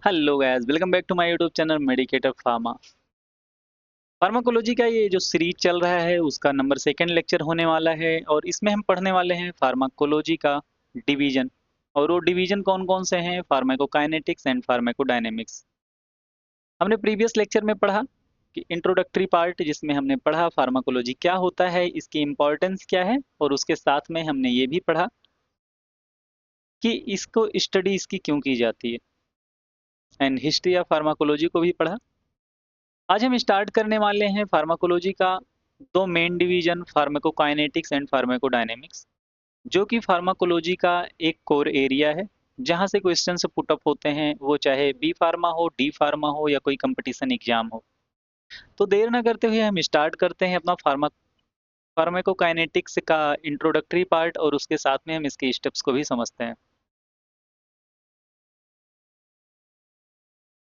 Hello guys, welcome back to my YouTube channel medicator pharma. Pharmacology का ये जो series चल रहा है उसका नंबर सेकंड लेक्चर होने वाला है और इसमें हम पढ़ने वाले हैं फार्माकोलॉजी का डिवीजन। और वो डिवीजन कौन कौन से हैं? Pharmacokinetics and pharmacodynamics. हमने प्रीवियस लेक्चर में पढ़ा कि इंट्रोडक्टरी पार्ट, जिसमें हमने पढ़ा फार्माकोलॉजी क्या होता है, इसकी इंपॉर्टेंस क्या है, और उसके साथ में हमने ये भी पढ़ा कि इसको स्टडी इसकी क्यों की जाती है, एंड हिस्ट्री ऑफ फार्माकोलॉजी को भी पढ़ा। आज हम स्टार्ट करने वाले हैं फार्माकोलॉजी का दो main division, pharmacokinetics and pharmacodynamics, जो कि फार्माकोलॉजी का एक कोर एरिया है जहां से क्वेश्चन से पुट अप होते हैं, वो चाहे बी फार्मा हो, डी फार्मा हो या कोई कंपटीशन एग्जाम हो। तो देर ना करते हुए हम स्टार्ट करते हैं अपना फार्माकोकाइनेटिक्स का इंट्रोडक्टरी पार्ट, और उसके साथ में हम इसके स्टेप्स को भी समझते हैं।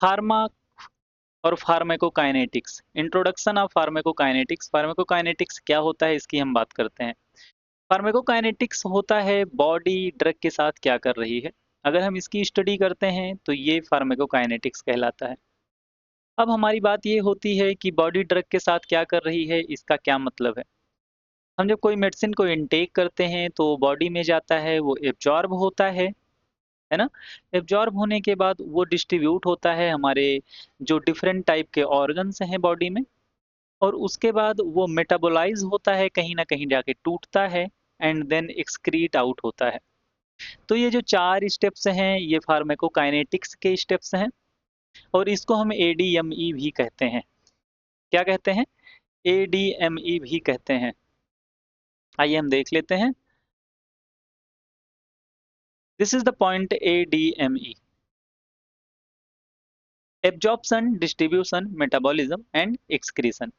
फार्मा और pharmacokinetics, introduction of pharmacokinetics. Pharmacokinetics क्या होता है इसकी हम बात करते हैं। फार्माकोकाइनेटिक्स होता है बॉडी ड्रग के साथ क्या कर रही है। अगर हम इसकी स्टडी करते हैं तो ये फार्माकोकाइनेटिक्स कहलाता है। अब हमारी बात ये होती है कि बॉडी ड्रग के साथ क्या कर रही है, इसका क्या मतलब है। हम जब कोई मेडिसिन को इनटेक करते हैं तो बॉडी में जाता है, वो एब्जॉर्ब होता है ना। एब्जॉर्ब होने के बाद वो डिस्ट्रीब्यूट होता है हमारे जो डिफरेंट टाइप के ऑर्गन्स हैं बॉडी में, और उसके बाद वो मेटाबोलाइज होता है, कहीं ना कहीं जाके टूटता है, एंड देन एक्सक्रीट आउट होता है। तो ये जो चार स्टेप्स हैं ये फार्माकोकाइनेटिक्स के स्टेप्स हैं, और इसको हम एडीएमई भी कहते हैं। क्या कहते हैं? एडीएमई भी कहते हैं। आइए हम देख लेते हैं। This is the point ADME: absorption, distribution, metabolism and excretion.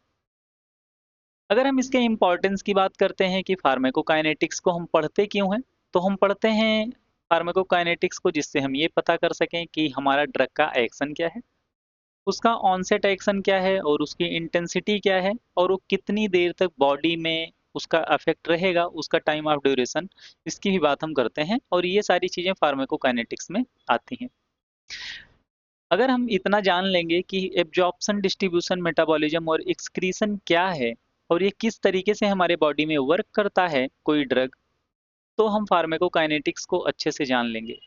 अगर हम इसके इम्पोर्टेंस की बात करते हैं कि फार्माकोकाइनेटिक्स को हम पढ़ते क्यों हैं, तो हम पढ़ते हैं फार्माकोकाइनेटिक्स को जिससे हम ये पता कर सकें कि हमारा ड्रग का एक्शन क्या है, उसका ऑनसेट एक्शन क्या है, और उसकी इंटेंसिटी क्या है, और वो कितनी देर तक बॉडी में उसका अफेक्ट रहेगा, उसका टाइम ऑफ ड्यूरेशन, इसकी भी बात हम करते हैं। और ये सारी चीज़ें फार्माकोकाइनेटिक्स में आती हैं। अगर हम इतना जान लेंगे कि एब्जॉर्प्शन, डिस्ट्रीब्यूशन, मेटाबॉलिज्म और एक्सक्रीशन क्या है, और ये किस तरीके से हमारे बॉडी में वर्क करता है कोई ड्रग, तो हम फार्माकोकाइनेटिक्स को अच्छे से जान लेंगे।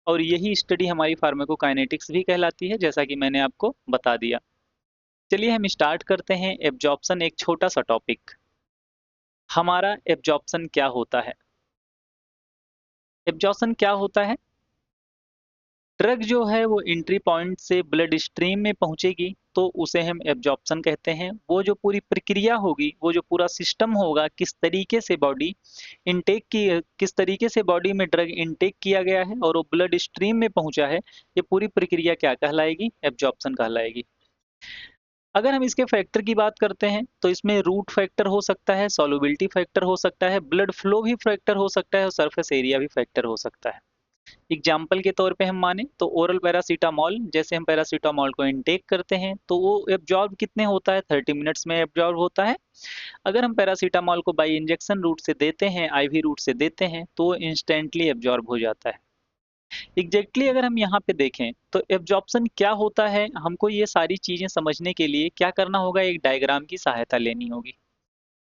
और यही स्टडी हमारी फार्माकोकाइनेटिक्स भी कहलाती है, जैसा कि मैंने आपको बता दिया। चलिए हम स्टार्ट करते हैं। एब्जॉर्प्शन एक छोटा सा टॉपिक। हमारा एब्जॉर्प्शन क्या होता है? एब्जॉर्प्शन क्या होता है? ड्रग जो है वो एंट्री पॉइंट से ब्लड स्ट्रीम में पहुंचेगी तो उसे हम एब्जॉर्प्शन कहते हैं। वो जो पूरी प्रक्रिया होगी, वो जो पूरा सिस्टम होगा, किस तरीके से बॉडी इनटेक की, किस तरीके से बॉडी में ड्रग इनटेक किया गया है और वो ब्लड स्ट्रीम में पहुंचा है, ये पूरी प्रक्रिया क्या कहलाएगी? एब्जॉर्प्शन कहलाएगी। अगर हम इसके फैक्टर की बात करते हैं तो इसमें रूट फैक्टर हो सकता है, सॉल्युबिलिटी फैक्टर हो सकता है, ब्लड फ्लो भी फैक्टर हो सकता है, और सरफेस एरिया भी फैक्टर हो सकता है। एग्जाम्पल के तौर पे हम माने तो ओरल पैरासीटामॉल, जैसे हम पैरासीटामॉल को इनटेक करते हैं तो वो एब्जॉर्ब कितने होता है? 30 मिनट्स में एब्जॉर्ब होता है। अगर हम पैरासीटामॉल को बाई इंजेक्शन रूट से देते हैं, आईवी रूट से देते हैं, तो वो इंस्टेंटली एब्जॉर्ब हो जाता है। एग्जैक्टली अगर हम यहाँ पे देखें तो एब्जॉर्प्शन क्या होता है, हमको ये सारी चीजें समझने के लिए क्या करना होगा? एक डायग्राम की सहायता लेनी होगी।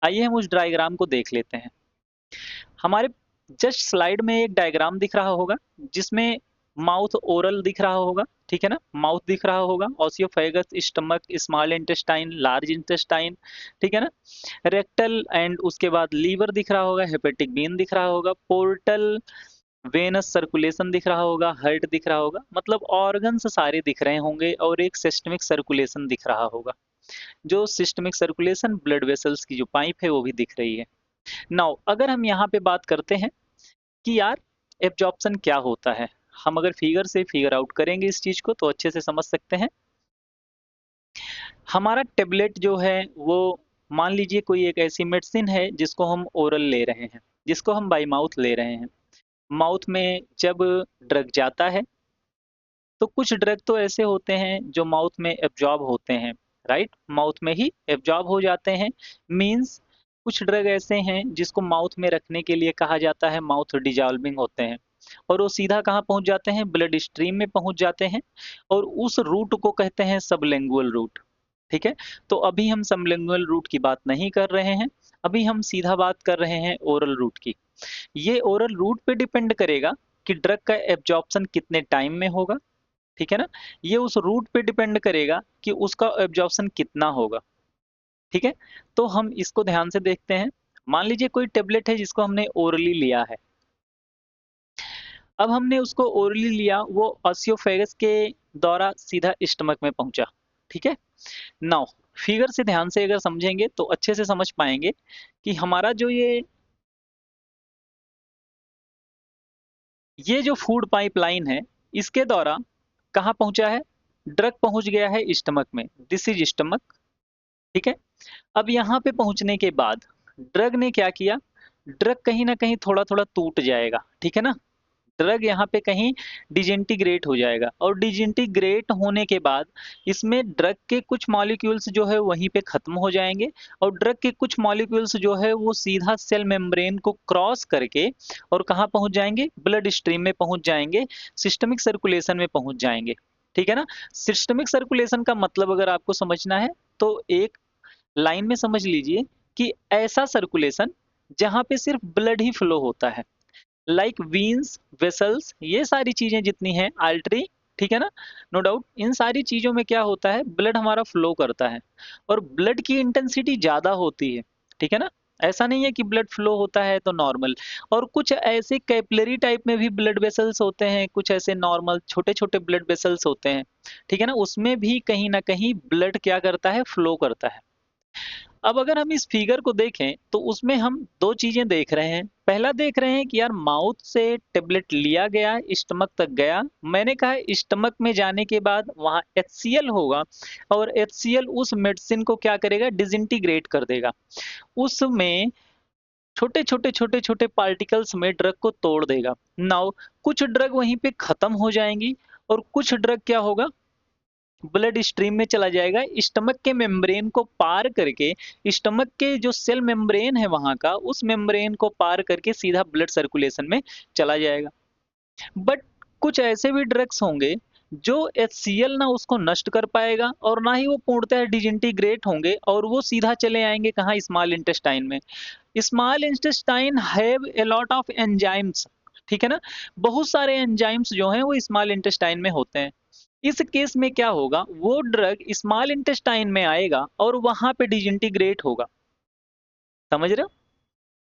आइए हम उस डायग्राम को देख लेते हैं। हमारे जस्ट स्लाइड में एक डायग्राम दिख रहा होगा जिसमें माउथ ओरल दिख रहा होगा, ठीक है ना। माउथ दिख रहा होगा, oesophagus, stomach, small intestine, large intestine, ठीक है ना। रेक्टल एंड उसके बाद लीवर दिख रहा होगा, हेपेटिक वेन दिख रहा होगा, पोर्टल वेनस सर्कुलेशन दिख रहा होगा, हार्ट दिख रहा होगा, मतलब ऑर्गन्स सारे दिख रहे होंगे, और एक सिस्टमिक सर्कुलेशन दिख रहा होगा। जो सिस्टमिक सर्कुलेशन, ब्लड वेसल्स की जो पाइप है वो भी दिख रही है। नाउ अगर हम यहाँ पे बात करते हैं कि यार एब्जॉर्प्शन क्या होता है, हम अगर फिगर से फिगर आउट करेंगे इस चीज को तो अच्छे से समझ सकते हैं। हमारा टेबलेट जो है वो, मान लीजिए कोई एक ऐसी मेडिसिन है जिसको हम ओरल ले रहे हैं, जिसको हम बाई माउथ ले रहे हैं। माउथ में जब ड्रग जाता है तो कुछ ड्रग तो ऐसे होते हैं जो माउथ में एब्जॉर्ब होते हैं, राइट, माउथ में ही एब्जॉर्ब हो जाते हैं। मींस कुछ ड्रग ऐसे हैं जिसको माउथ में रखने के लिए कहा जाता है माउथ डिजॉल्विंग होते हैं। और वो सीधा कहाँ पहुँच जाते हैं, ब्लड स्ट्रीम में पहुँच जाते हैं और उस रूट को कहते हैं सबलिंगुअल रूट। ठीक है? तो अभी हम सबलिंगुअल रूट की बात नहीं कर रहे हैं, अभी हम सीधा बात कर रहे हैं ओरल रूट की। ये ओरल रूट पे डिपेंड करेगा कि ड्रग का एब्जॉर्प्शन कितने टाइम में होगा, ठीक है ना? ये उस रूट पे डिपेंड करेगा कि उसका एब्जॉर्प्शन कितना होगा, ठीक है? तो हम इसको ध्यान से देखते हैं। मान लीजिए कोई टेबलेट है जिसको हमने ओरली लिया है। अब हमने उसको ओरली लिया, वो ऑसियोफेगस के द्वारा सीधा स्टमक में पहुंचा, ठीक है? नाउ फिगर से ध्यान से अगर समझेंगे तो अच्छे से समझ पाएंगे कि हमारा जो ये जो फूड पाइपलाइन है, इसके द्वारा कहाँ पहुंचा है? ड्रग पहुंच गया है स्टमक में, दिस इज स्टमक, ठीक है? अब यहाँ पे पहुंचने के बाद ड्रग ने क्या किया? ड्रग कहीं ना कहीं थोड़ा थोड़ा टूट जाएगा, ठीक है ना? ड्रग यहाँ पे कहीं डिजेंटीग्रेट हो जाएगा और डिजेंटीग्रेट होने के बाद इसमें ड्रग के कुछ मॉलिक्यूल्स जो है वहीं पे खत्म हो जाएंगे और ड्रग के कुछ मॉलिक्यूल्स जो है वो सीधा सेल मेम्ब्रेन को क्रॉस करके और कहाँ पहुंच जाएंगे? ब्लड स्ट्रीम में पहुंच जाएंगे, सिस्टमिक सर्कुलेशन में पहुंच जाएंगे, ठीक है ना? सिस्टमिक सर्कुलेशन का मतलब अगर आपको समझना है तो एक लाइन में समझ लीजिए कि ऐसा सर्कुलेशन जहां पे सिर्फ ब्लड ही फ्लो होता है, लाइक वीन्स, वेसल्स, ये सारी चीजें जितनी हैं, आर्टरी, ठीक है ना? नो डाउट इन सारी चीजों में क्या होता है? ब्लड हमारा फ्लो करता है और ब्लड की इंटेंसिटी ज्यादा होती है, ठीक है ना? ऐसा नहीं है कि ब्लड फ्लो होता है तो नॉर्मल। और कुछ ऐसे कैपिलरी टाइप में भी ब्लड वेसल्स होते हैं, कुछ ऐसे नॉर्मल छोटे छोटे ब्लड वेसल्स होते हैं, ठीक है ना? उसमें भी कहीं ना कहीं ब्लड क्या करता है? फ्लो करता है। अब अगर हम इस फिगर को देखें तो उसमें हम दो चीजें देख रहे हैं। पहला देख रहे हैं कि यार माउथ से टेबलेट लिया गया, स्टमक तक गया, मैंने कहा स्टमक में जाने के बाद वहां HCl होगा और HCl उस मेडिसिन को क्या करेगा? डिसइंटीग्रेट कर देगा, उसमें छोटे छोटे छोटे छोटे पार्टिकल्स में ड्रग को तोड़ देगा। नाउ कुछ ड्रग वहीं पे खत्म हो जाएंगी और कुछ ड्रग क्या होगा? ब्लड स्ट्रीम में चला जाएगा, स्टमक के मेम्ब्रेन को पार करके, स्टमक के जो सेल मेम्ब्रेन है वहां का, उस मेम्ब्रेन को पार करके सीधा ब्लड सर्कुलेशन में चला जाएगा। बट कुछ ऐसे भी ड्रग्स होंगे जो HCl ना उसको नष्ट कर पाएगा और ना ही वो पूर्णतः डिजिंटीग्रेट होंगे और वो सीधा चले आएंगे कहाँ? स्मॉल इंटेस्टाइन में। Small intestine have a lot of enzymes, ठीक है ना? बहुत सारे एंजाइम्स जो हैं वो स्मॉल इंटेस्टाइन में होते हैं। इस केस में क्या होगा? वो ड्रग स्मॉल इंटेस्टाइन में आएगा और वहां पे डिजिंटीग्रेट होगा, समझ रहे हो?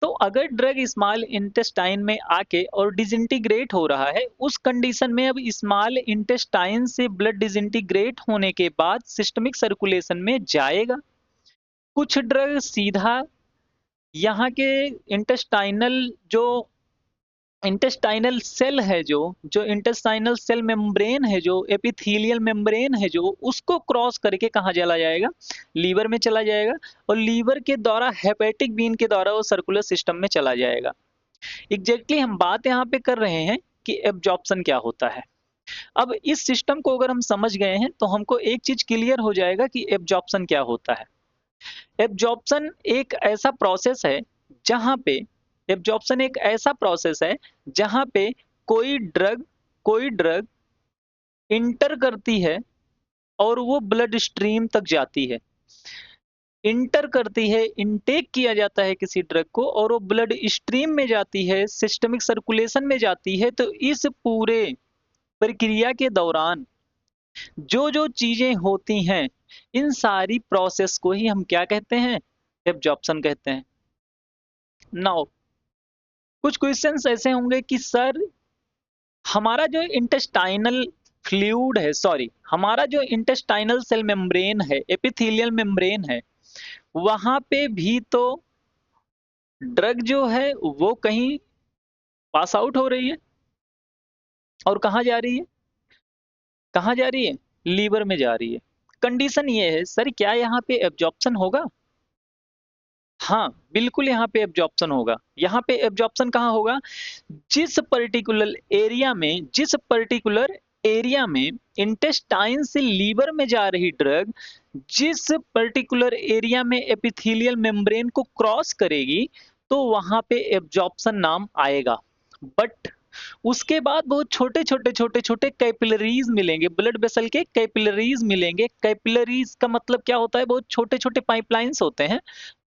तो अगर ड्रग स्मॉल इंटेस्टाइन में आके और डिजिंटीग्रेट हो रहा है, उस कंडीशन में अब स्मॉल इंटेस्टाइन से ब्लड डिजिंटीग्रेट होने के बाद सिस्टमिक सर्कुलेशन में जाएगा। कुछ ड्रग सीधा यहाँ के इंटेस्टाइनल जो इंटेस्टाइनल सेल है, जो इंटेस्टाइनल सेल मेम्ब्रेन है, जो एपिथेलियल मेम्ब्रेन है, जो उसको क्रॉस करके कहाँ चला जाएगा? लीवर में चला जाएगा और लीवर के द्वारा हेपेटिक वेन के द्वारा वो सर्कुलर सिस्टम में चला जाएगा। एग्जैक्टली हम बात यहाँ पे कर रहे हैं कि एब्जॉर्प्शन क्या होता है। अब इस सिस्टम को अगर हम समझ गए हैं तो हमको एक चीज क्लियर हो जाएगा कि एब्जॉर्प्शन क्या होता है। एब्जॉर्प्शन एक ऐसा प्रोसेस है जहां पे एब्जॉर्प्शन एक ऐसा प्रोसेस है जहां पे कोई ड्रग इंटर करती है और वो ब्लड स्ट्रीम तक जाती है। इंटर करती है, इनटेक किया जाता है किसी ड्रग को और वो ब्लड स्ट्रीम में जाती है, सिस्टमिक सर्कुलेशन में जाती है। तो इस पूरे प्रक्रिया के दौरान जो जो चीजें होती हैं, इन सारी प्रोसेस को ही हम क्या कहते हैं? एब्जॉर्प्शन कहते हैं। नाउ कुछ क्वेश्चंस ऐसे होंगे कि सर हमारा जो इंटेस्टाइनल फ्लूइड है, सॉरी, हमारा जो इंटेस्टाइनल सेल मेम्ब्रेन है, एपिथेलियल मेम्ब्रेन है, वहां पे भी तो ड्रग जो है वो कहीं पास आउट हो रही है और कहाँ जा रही है? कहाँ जा रही है? लीवर में जा रही है। कंडीशन ये है सर, क्या यहाँ पे एब्जॉर्प्शन होगा? हाँ, बिल्कुल यहाँ पे एब्जॉर्प्शन होगा। यहाँ पे एब्जॉर्प्शन कहाँ होगा? जिस पर्टिकुलर एरिया में इंटेस्टाइन से लीवर में जा रही ड्रग जिस पर्टिकुलर एरिया में एपिथेलियल मेम्ब्रेन को क्रॉस करेगी, तो वहां पे एब्जॉर्प्शन नाम आएगा। बट उसके बाद बहुत छोटे-छोटे कैपिलरीज़ मिलेंगे, ब्लड वेसल के कैपिलरीज़ मिलेंगे। कैपिलरीज़ का मतलब क्या होता है? बहुत छोटे-छोटे पाइपलाइन्स होते हैं,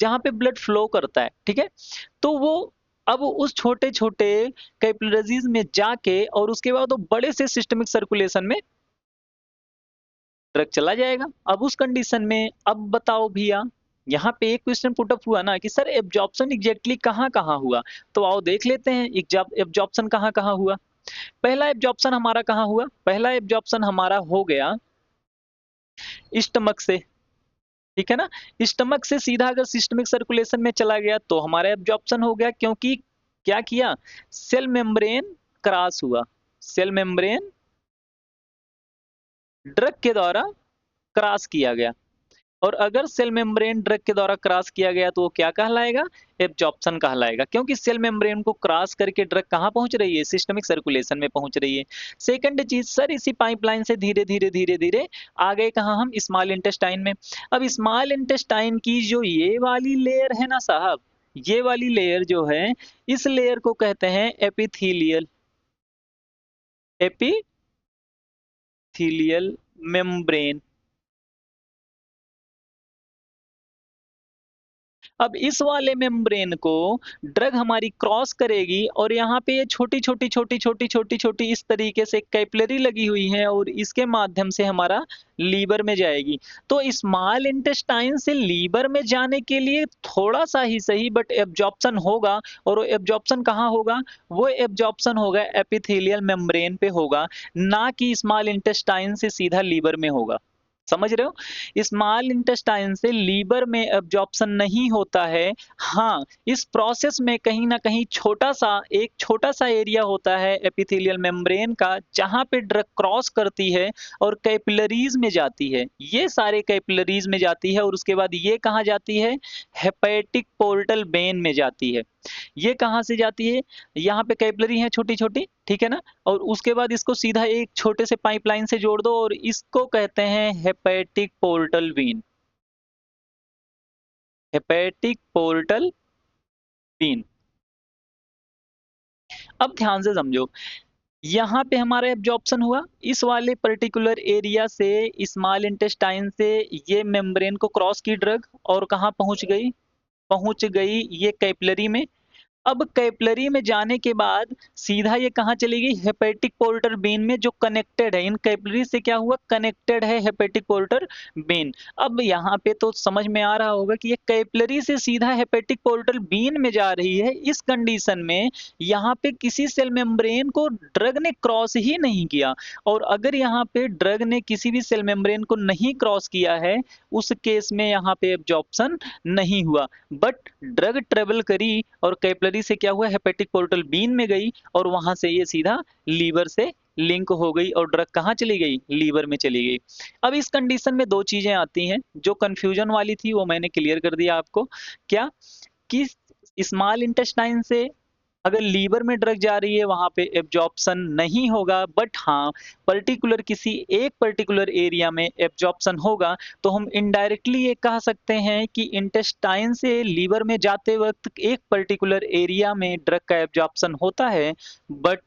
जहाँ पे ब्लड फ्लो करता है, ठीक है? तो वो अब उस छोटे-छोटे कैपिलरीज़ में जाके और उसके बाद वो बड़े से सिस्टमिक सर्कुलेशन में ड्रग चला जाएगा। अब उस कंडीशन में अब बताओ भैया, यहाँ पे एक क्वेश्चन पुट अप हुआ ना कि सर एब्जॉर्प्शन एग्ज़ैक्टली कहाँ-कहाँ हुआ? तो आओ देख लेते हैं एब्जॉर्प्शन कहाँ-कहाँ हुआ। पहला एब्जॉर्प्शन हमारा कहाँ हुआ? पहला एब्जॉर्प्शन हमारा हो गया स्टमक से, ठीक है ना? स्टमक से सीधा अगर सिस्टमिक सर्कुलेशन में चला गया तो हमारा एब्जॉर्प्शन हो गया, क्योंकि क्या किया? सेल मेम्ब्रेन क्रॉस हुआ। सेल मेम्ब्रेन ड्रग के द्वारा क्रॉस किया गया। और अगर सेल मेम्ब्रेन ड्रग के द्वारा क्रॉस किया गया तो वो क्या कहलाएगा? एब्जॉर्प्शन कहलाएगा, क्योंकि सेल मेम्ब्रेन को क्रॉस करके ड्रग कहाँ पहुंच रही है? सिस्टमिक सर्कुलेशन में पहुंच रही है। सेकंड चीज, सर इसी पाइपलाइन से धीरे धीरे धीरे धीरे आ गए कहाँ? हम स्मॉल इंटेस्टाइन में। अब स्मॉल इंटेस्टाइन की जो ये वाली लेयर है ना साहब, ये वाली लेयर जो है, इस लेयर को कहते हैं एपिथीलियल, एपिथीलियल मेम्ब्रेन। अब इस वाले मेम्ब्रेन को ड्रग हमारी क्रॉस करेगी और यहाँ पे ये छोटी-छोटी इस तरीके से कैपिलरी लगी हुई है और इसके माध्यम से हमारा लीवर में जाएगी। तो स्मॉल इंटेस्टाइन से लीवर में जाने के लिए थोड़ा-सा ही सही बट एब्जॉर्प्शन होगा, और वो एब्जॉर्प्शन कहाँ होगा? वो एब्जॉर्प्शन होगा एपिथेलियल मेम्ब्रेन पे होगा, ना कि स्मॉल इंटेस्टाइन से सीधा लीवर में होगा। समझ रहे हो? स्मॉल इंटेस्टाइन से लीवर में एब्जॉर्प्शन नहीं होता है। हाँ, इस प्रोसेस में कहीं न कहीं एक छोटा-सा एरिया होता है एपिथेलियल मेम्ब्रेन का, जहाँ पे ड्रग क्रॉस करती है और कैपिलरीज़ में जाती है। ये सारे कैपिलरीज़ में जाती है और उसके बाद ये कहाँ जाती है? हेपेटिक पोर्टल वेन में जाती है। ये कहाँ से जाती है? यहाँ पे कैपिलरी है छोटी-छोटी, ठीक है ना? और उसके बाद इसको सीधा एक छोटे से पाइपलाइन से जोड़ दो और इसको कहते हैं hepatic portal vein. Hepatic portal vein. अब ध्यान से समझो, यहाँ पे हमारा एब्जॉर्प्शन हुआ, इस वाले पर्टिकुलर एरिया से स्मॉल इंटेस्टाइन से ये मेम्ब्रेन को क्रॉस की ड्रग और कहाँ पहुँच गई? पहुँच गई ये कैपिलरी में। अब कैपिलरी में जाने के बाद सीधा ये कहाँ चली गई? हेपेटिक पोर्टर वेन में, जो कनेक्टेड है इन कैपिलरी से। क्या हुआ? कनेक्टेड है हेपेटिक पोर्टर वेन। अब यहाँ पे तो समझ में आ रहा होगा कि ये कैपिलरी से सीधा हेपेटिक पोर्टल वेन में जा रही है। इस कंडीशन में यहाँ पे किसी सेल मेम्ब्रेन को ड्रग ने क्रॉस ही नहीं किया, और अगर यहाँ पे ड्रग ने किसी भी सेल मेम्ब्रेन को नहीं क्रॉस किया है, उस केस में यहाँ पे एब्जॉर्प्शन नहीं हुआ। बट ड्रग ट्रेवल करी और कैपिलरी से क्या हुआ? हेपेटिक पोर्टल वेन में गई और वहां से ये सीधा लीवर से लिंक हो गई और ड्रग कहाँ चली गई? लीवर में चली गई। अब इस कंडीशन में दो चीजें आती हैं, जो कंफ्यूजन वाली थी वो मैंने क्लियर कर दिया आपको। क्या? कि स्मॉल इंटेस्टाइन से अगर लीवर में ड्रग जा रही है वहाँ पे एब्जॉर्प्शन नहीं होगा, बट हाँ, पर्टिकुलर एरिया में एब्जॉर्प्शन होगा। तो हम इनडायरेक्टली ये कह सकते हैं कि इंटेस्टाइन से लीवर में जाते वक़्त एक पर्टिकुलर एरिया में ड्रग का एब्जॉर्प्शन होता है, बट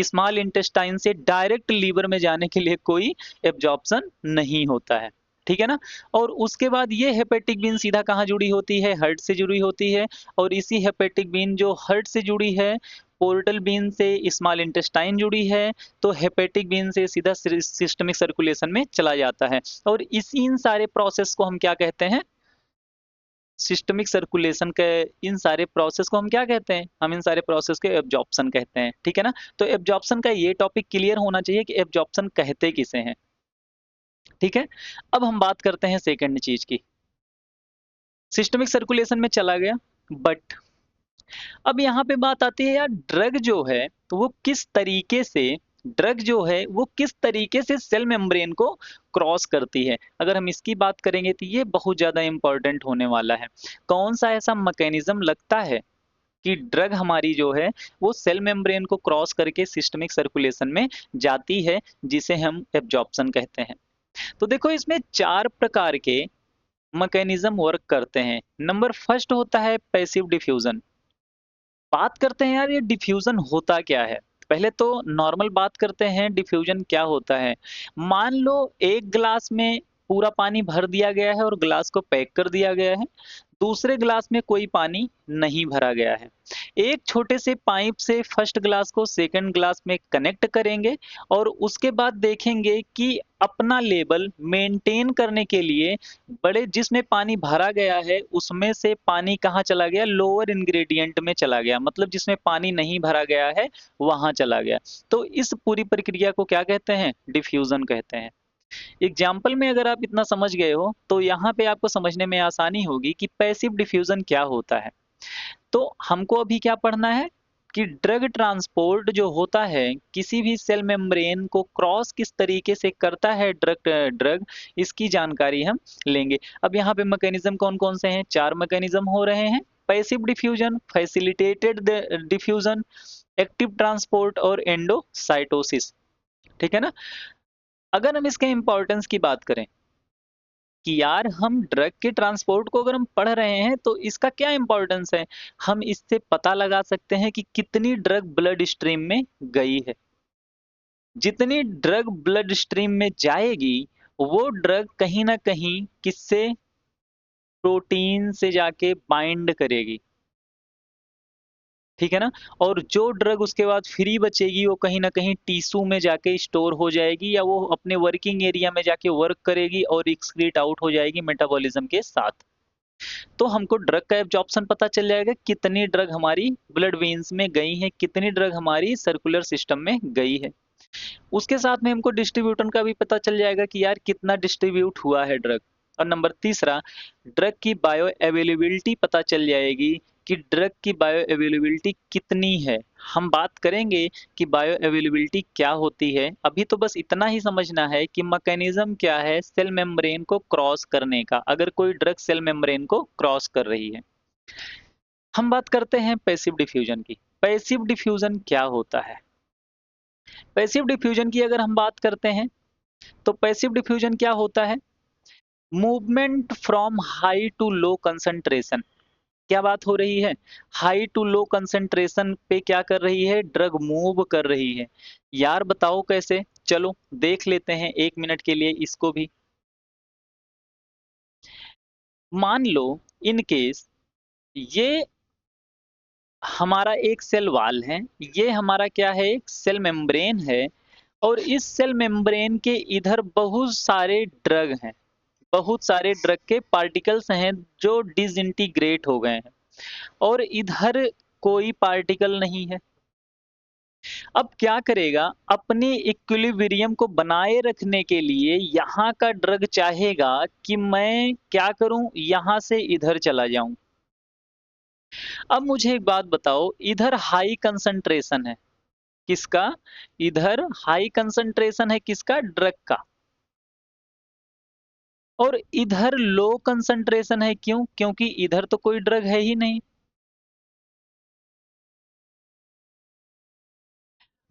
स्मॉल इंटेस्टाइन से डायरेक्ट लीवर में जाने के लिए कोई एब्जॉर्प्शन नहीं होता है। ठीक है ना? और उसके बाद ये हेपेटिक वेन सीधा कहाँ जुड़ी होती है? हार्ट से जुड़ी होती है। और इसी हेपेटिक वेन जो हार्ट से जुड़ी है, पोर्टल वेन से स्मॉल इंटेस्टाइन जुड़ी है, तो हेपेटिक वेन से सीधा सिस्टमिक सर्कुलेशन में चला जाता है। और इन सारे प्रोसेस को हम क्या कहते हैं? सिस्टमिक सर्कुलेशन के इन सारे प्रोसेस को हम क्या कहते हैं? हम इन सारे प्रोसेस को एब्जॉर्प्शन कहते हैं। ठीक है ना? तो एब्जॉर्प्शन का ये टॉपिक क्लियर होना चाहिए कि एब्जॉर्प्शन कहते किसे हैं। ठीक है? अब हम बात करते हैं सेकंड चीज की। सिस्टमिक सर्कुलेशन में चला गया, बट अब यहाँ पे बात आती है यार, ड्रग जो है तो वो किस तरीके से सेल मेम्ब्रेन को क्रॉस करती है। अगर हम इसकी बात करेंगे तो ये बहुत ज्यादा इंपॉर्टेंट होने वाला है। कौन सा ऐसा मैकेनिज्म लगता है कि ड्रग हमारी जो है वो सेल मेम्ब्रेन को क्रॉस करके सिस्टमिक सर्कुलेशन में जाती है, जिसे हम एब्जॉर्प्शन कहते हैं। तो देखो, इसमें 4 प्रकार के मैकेनिज्म वर्क करते हैं। नंबर फर्स्ट होता है पैसिव डिफ्यूजन। बात करते हैं यार, ये डिफ्यूजन होता क्या है? पहले तो नॉर्मल बात करते हैं डिफ्यूजन क्या होता है। मान लो एक ग्लास में पूरा पानी भर दिया गया है और ग्लास को पैक कर दिया गया है। दूसरे ग्लास में कोई पानी नहीं भरा गया है। एक छोटे से पाइप से फर्स्ट ग्लास को सेकंड ग्लास में कनेक्ट करेंगे और उसके बाद देखेंगे कि अपना लेवल मेंटेन करने के लिए बड़े जिसमें पानी भरा गया है उसमें से पानी कहाँ चला गया, लोअर इंग्रेडिएंट में चला गया, मतलब जिसमें पानी नहीं भरा गया है वहां चला गया। तो इस पूरी प्रक्रिया को क्या कहते हैं, डिफ्यूजन कहते हैं। एग्जाम्पल में अगर आप इतना समझ गए हो तो यहाँ पे आपको समझने में आसानी होगी कि पैसिव डिफ्यूजन क्या होता है। तो हमको अभी क्या पढ़ना है कि ड्रग ट्रांसपोर्ट जो होता है किसी भी सेल मेम्ब्रेन को क्रॉस किस तरीके से करता है ड्रग ड्रग इसकी जानकारी हम लेंगे। अब यहाँ पे मैकेनिज्म कौन कौन से हैं, चार मैकेनिज्म हो रहे हैं। Passive diffusion, facilitated diffusion, active transport और एंडोसाइटोसिस। ठीक है ना। अगर हम इसके इंपॉर्टेंस की बात करें कि यार हम ड्रग के ट्रांसपोर्ट को अगर हम पढ़ रहे हैं तो इसका क्या इंपॉर्टेंस है, हम इससे पता लगा सकते हैं कि कितनी ड्रग ब्लड स्ट्रीम में गई है। जितनी ड्रग ब्लड स्ट्रीम में जाएगी वो ड्रग कहीं ना कहीं किससे, प्रोटीन से जाके बाइंड करेगी। ठीक है ना। और जो ड्रग उसके बाद फ्री बचेगी वो कहीं ना कहीं टिश्यू में जाके स्टोर हो जाएगी या वो अपने वर्किंग एरिया में जाके वर्क करेगी और एक्सक्रीट आउट हो जाएगी मेटाबॉलिज्म के साथ। तो हमको ड्रग का एब्जॉर्प्शन पता चल जाएगा, कितनी ड्रग हमारी ब्लड वेन्स में गई है, कितनी ड्रग हमारी सर्कुलर सिस्टम में गई है। उसके साथ में हमको डिस्ट्रीब्यूटर का भी पता चल जाएगा कि यार कितना डिस्ट्रीब्यूट हुआ है ड्रग। और नंबर तीसरा, ड्रग की बायो अवेलेबिलिटी पता चल जाएगी कि ड्रग की बायो अवेलेबिलिटी कितनी है। हम बात करेंगे कि बायो अवेलेबिलिटी क्या होती है, अभी तो बस इतना ही समझना है कि मैकेनिज्म क्या है सेल मेम्ब्रेन को क्रॉस करने का, अगर कोई ड्रग सेल मेम्ब्रेन को क्रॉस कर रही है। हम बात करते हैं पैसिव डिफ्यूजन की। पैसिव डिफ्यूजन क्या होता है। पैसिव डिफ्यूजन की अगर हम बात करते हैं तो पैसिव डिफ्यूजन क्या होता है, movement from high to low concentration. क्या बात हो रही है, हाई टू लो कंसंट्रेशन पे क्या कर रही है, ड्रग मूव कर रही है। यार बताओ कैसे, चलो देख लेते हैं एक मिनट के लिए इसको भी। मान लो इन केस ये हमारा एक सेल वाल है, ये हमारा क्या है, एक सेल मेम्ब्रेन है। और इस सेल मेम्ब्रेन के इधर बहुत सारे ड्रग हैं, बहुत सारे ड्रग के पार्टिकल्स हैं जो डिसइंटीग्रेट हो गए हैं और इधर कोई पार्टिकल नहीं है। अब क्या करेगा, अपने इक्विलिब्रियम को बनाए रखने के लिए यहाँ का ड्रग चाहेगा कि मैं क्या करूं, यहां से इधर चला जाऊं। अब मुझे एक बात बताओ, इधर हाई कंसंट्रेशन है किसका, इधर हाई कंसंट्रेशन है किसका, ड्रग का। और इधर लो कंसंट्रेशन है, क्यों, क्योंकि इधर तो कोई ड्रग है ही नहीं।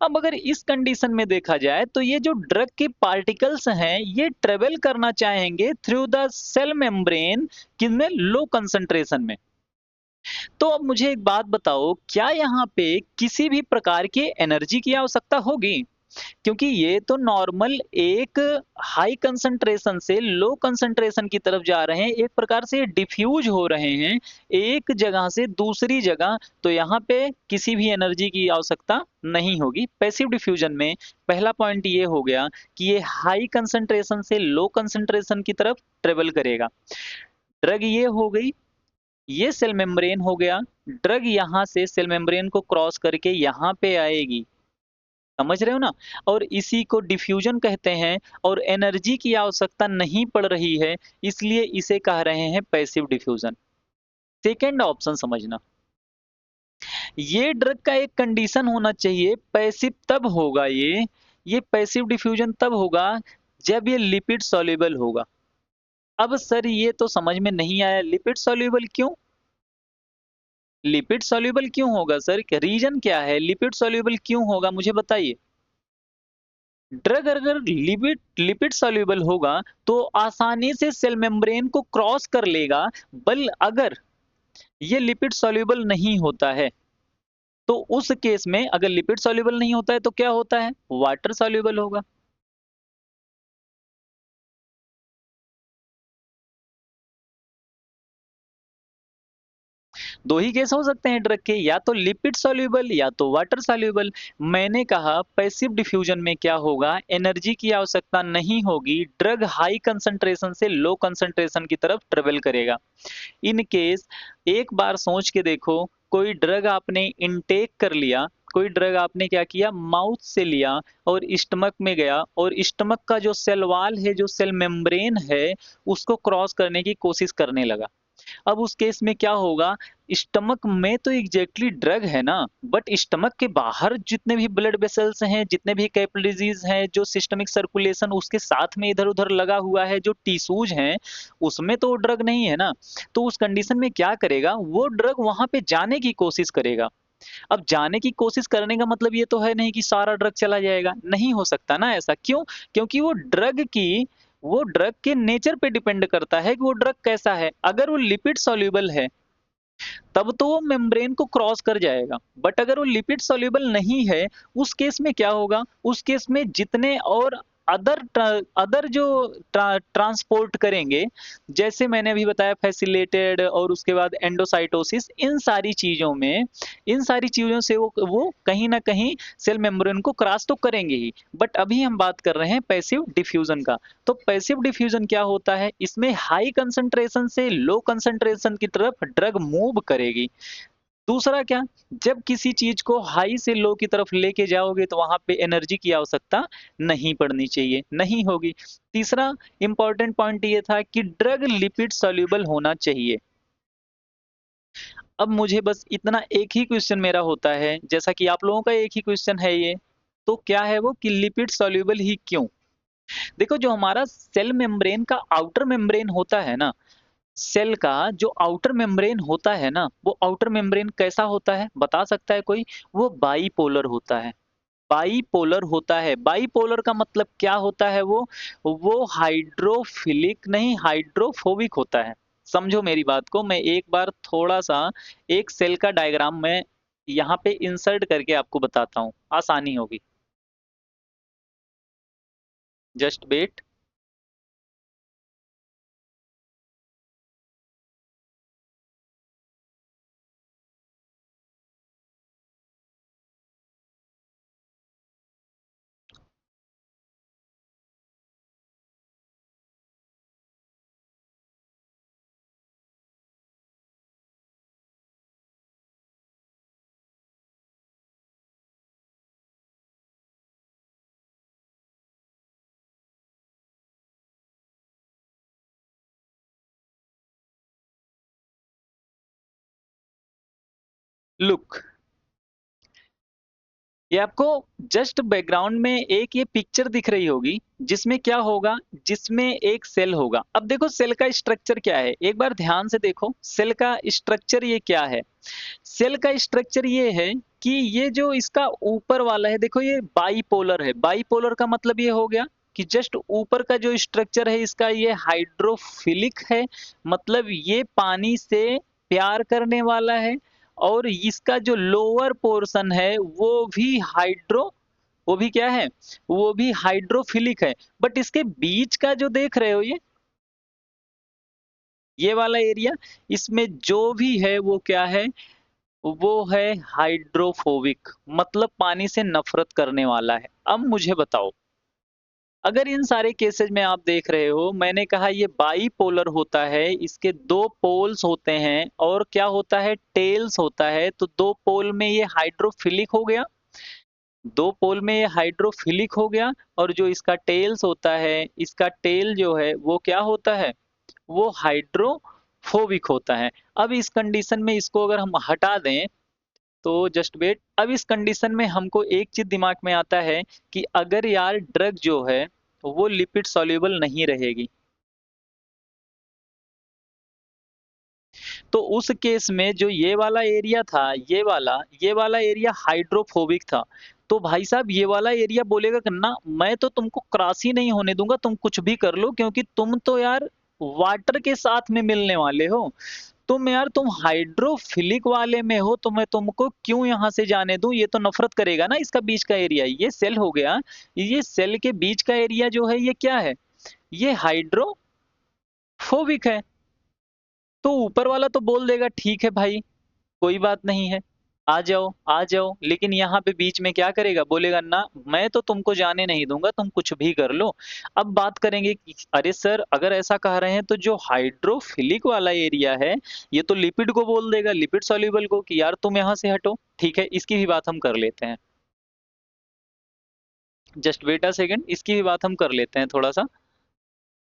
अब अगर इस कंडीशन में देखा जाए तो ये जो ड्रग के पार्टिकल्स हैं ये ट्रेवल करना चाहेंगे थ्रू द सेल मेम्ब्रेन, किनमें, लो कंसंट्रेशन में। तो अब मुझे एक बात बताओ, क्या यहाँ पे किसी भी प्रकार की एनर्जी की आवश्यकता होगी, क्योंकि ये तो नॉर्मल एक हाई कंसंट्रेशन से लो कंसंट्रेशन की तरफ जा रहे हैं, एक प्रकार से डिफ्यूज हो रहे हैं एक जगह से दूसरी जगह। तो यहाँ पे किसी भी एनर्जी की आवश्यकता नहीं होगी पैसिव डिफ्यूजन में। पहला पॉइंट ये हो गया कि ये हाई कंसंट्रेशन से लो कंसंट्रेशन की तरफ ट्रेवल करेगा। ड्रग ये हो गई, ये सेल मेम्ब्रेन हो गया, ड्रग यहाँ से सेल मेम्ब्रेन को क्रॉस करके यहाँ पे आएगी। समझ रहे हो ना। और इसी को डिफ्यूजन कहते हैं और एनर्जी की आवश्यकता नहीं पड़ रही है, इसलिए इसे कह रहे हैं पैसिव डिफ्यूजन। सेकेंड ऑप्शन समझना, ये ड्रग का एक कंडीशन होना चाहिए, पैसिव तब होगा ये पैसिव डिफ्यूजन तब होगा जब ये लिपिड सॉल्युबल होगा। अब सर ये तो समझ में नहीं आया, लिपिड सॉल्युबल क्यों, लिपिड सॉल्युबल क्यों होगा सर, रीजन क्या है, लिपिड सॉल्युबल क्यों होगा मुझे बताइए। ड्रग अगर लिपिड लिपिड सॉल्युबल होगा तो आसानी से सेल मेम्ब्रेन को क्रॉस कर लेगा। बल अगर ये लिपिड सॉल्युबल नहीं होता है तो उस केस में अगर लिपिड सॉल्युबल नहीं होता है तो क्या होता है? वाटर सॉल्युबल होगा। 2 ही केस हो सकते हैं ड्रग के, या तो लिपिड सॉल्युबल या तो वाटर सॉल्युबल। मैंने कहा पैसिव डिफ्यूजन में क्या होगा, एनर्जी की आवश्यकता नहीं होगी, ड्रग हाई कंसंट्रेशन से लो कंसंट्रेशन की तरफ ट्रेवल करेगा। इन केस एक बार सोच के देखो, कोई ड्रग आपने इनटेक कर लिया, कोई ड्रग आपने क्या किया, माउथ से लिया और स्टमक में गया और स्टमक का जो सेल वॉल है, जो सेल मेम्ब्रेन है, उसको क्रॉस करने की कोशिश करने लगा। अब उस केस में क्या होगा, स्टमक में तो एग्जैक्टली ड्रग है ना, बट स्टमक के बाहर जितने भी ब्लड वेसल्स हैं, जितने भी कैपिलरीज हैं, जो सिस्टमिक सर्कुलेशन उसके साथ में इधर उधर लगा हुआ है, जो टिश्यूज हैं, उसमें तो ड्रग नहीं है ना। तो उस कंडीशन में क्या करेगा, वो ड्रग वहां पे जाने की कोशिश करेगा। अब जाने की कोशिश करने का मतलब ये तो है नहीं कि सारा ड्रग चला जाएगा, नहीं हो सकता ना ऐसा। क्यों? क्योंकि वो ड्रग के नेचर पे डिपेंड करता है कि वो ड्रग कैसा है। अगर वो लिपिड सॉल्युबल है तब तो वो मेम्ब्रेन को क्रॉस कर जाएगा, बट अगर वो लिपिड सॉल्युबल नहीं है, उस केस में क्या होगा, उस केस में जितने और अदर जो ट्रांसपोर्ट करेंगे, जैसे मैंने अभी बताया फैसिलेटेड और उसके बाद एंडोसाइटोसिस, इन सारी चीजों से वो कहीं ना कहीं सेल मेम्ब्रेन को क्रॉस तो करेंगे ही। बट अभी हम बात कर रहे हैं पैसिव डिफ्यूजन का। तो पैसिव डिफ्यूजन क्या होता है, इसमें हाई कंसंट्रेशन से लो कंसंट्रेशन की तरफ ड्रग मूव करेगी। दूसरा क्या, जब किसी चीज को हाई से लो की तरफ लेके जाओगे तो वहां पे एनर्जी की आवश्यकता नहीं पड़नी चाहिए, नहीं होगी। तीसरा इंपॉर्टेंट पॉइंट ये था कि ड्रग लिपिड सॉल्युबल होना चाहिए। अब मुझे बस इतना एक ही क्वेश्चन मेरा होता है, जैसा कि आप लोगों का एक ही क्वेश्चन है ये, तो क्या है वो कि लिपिड सॉल्युबल ही क्यों? देखो, जो हमारा सेल मेम्ब्रेन का आउटर मेम्ब्रेन होता है ना, सेल का जो आउटर मेम्ब्रेन होता है ना, वो आउटर मेम्ब्रेन कैसा होता है, बता सकता है कोई? वो बाईपोलर होता है। बाईपोलर होता है। बाईपोलर का मतलब क्या होता है? वो हाइड्रोफिलिक नहीं, हाइड्रोफोबिक होता है। समझो मेरी बात को, मैं एक बार थोड़ा सा एक सेल का डायग्राम में यहाँ पे इंसर्ट करके आपको बताता हूँ, आसानी होगी। Just wait. लुक, ये आपको जस्ट बैकग्राउंड में एक ये पिक्चर दिख रही होगी, जिसमें क्या होगा, जिसमें एक सेल होगा। अब देखो सेल का स्ट्रक्चर क्या है, एक बार ध्यान से देखो सेल का स्ट्रक्चर ये क्या है। सेल का स्ट्रक्चर ये है कि ये जो इसका ऊपर वाला है, देखो ये बाईपोलर है। बाईपोलर का मतलब ये हो गया कि जस्ट ऊपर का जो स्ट्रक्चर है इसका ये हाइड्रोफिलिक है, मतलब ये पानी से प्यार करने वाला है। और इसका जो लोअर पोर्शन है वो भी क्या है, वो भी हाइड्रोफिलिक है। बट इसके बीच का जो देख रहे हो ये वाला एरिया, इसमें जो भी है वो क्या है, वो है हाइड्रोफोबिक, मतलब पानी से नफरत करने वाला है। अब मुझे बताओ, अगर इन सारे केसेस में आप देख रहे हो, मैंने कहा ये बाईपोलर होता है, इसके दो पोल्स होते हैं और क्या होता है, टेल्स होता है। तो दो पोल में ये हाइड्रोफिलिक हो गया, दो पोल में ये हाइड्रोफिलिक हो गया, और जो इसका टेल्स होता है, इसका टेल जो है वो क्या होता है, वो हाइड्रोफोबिक होता है। अब इस कंडीशन में इसको अगर हम हटा दें, तो जस्ट वेट, अब इस कंडीशन में हमको एक चीज दिमाग में आता है कि अगर यार ड्रग जो है वो लिपिड सॉल्युबल नहीं रहेगी, तो उस केस में जो ये वाला एरिया था, ये वाला एरिया हाइड्रोफोबिक था। तो भाई साहब ये वाला एरिया बोलेगा कि ना, मैं तो तुमको क्रॉस ही नहीं होने दूंगा, तुम कुछ भी कर लो, क्योंकि तुम तो यार वाटर के साथ में मिलने वाले हो। तुम यार तुम हाइड्रोफिलिक वाले में हो तो मैं तुमको क्यों यहाँ से जाने दूं, ये तो नफरत करेगा ना। इसका बीच का एरिया ये सेल हो गया, ये सेल के बीच का एरिया जो है ये क्या है, ये हाइड्रोफोबिक है। तो ऊपर वाला तो बोल देगा ठीक है भाई, कोई बात नहीं है, आ जाओ आ जाओ, लेकिन यहाँ पे बीच में क्या करेगा, बोलेगा ना मैं तो तुमको जाने नहीं दूंगा, तुम कुछ भी कर लो। अब बात करेंगे कि अरे सर अगर ऐसा कह रहे हैं तो जो हाइड्रोफिलिक वाला एरिया है ये तो लिपिड को बोल देगा, लिपिड सॉल्युबल को, कि यार तुम यहाँ से हटो। ठीक है, इसकी भी बात हम कर लेते हैं, जस्ट वेट अ सेकेंड, इसकी भी बात हम कर लेते हैं थोड़ा सा,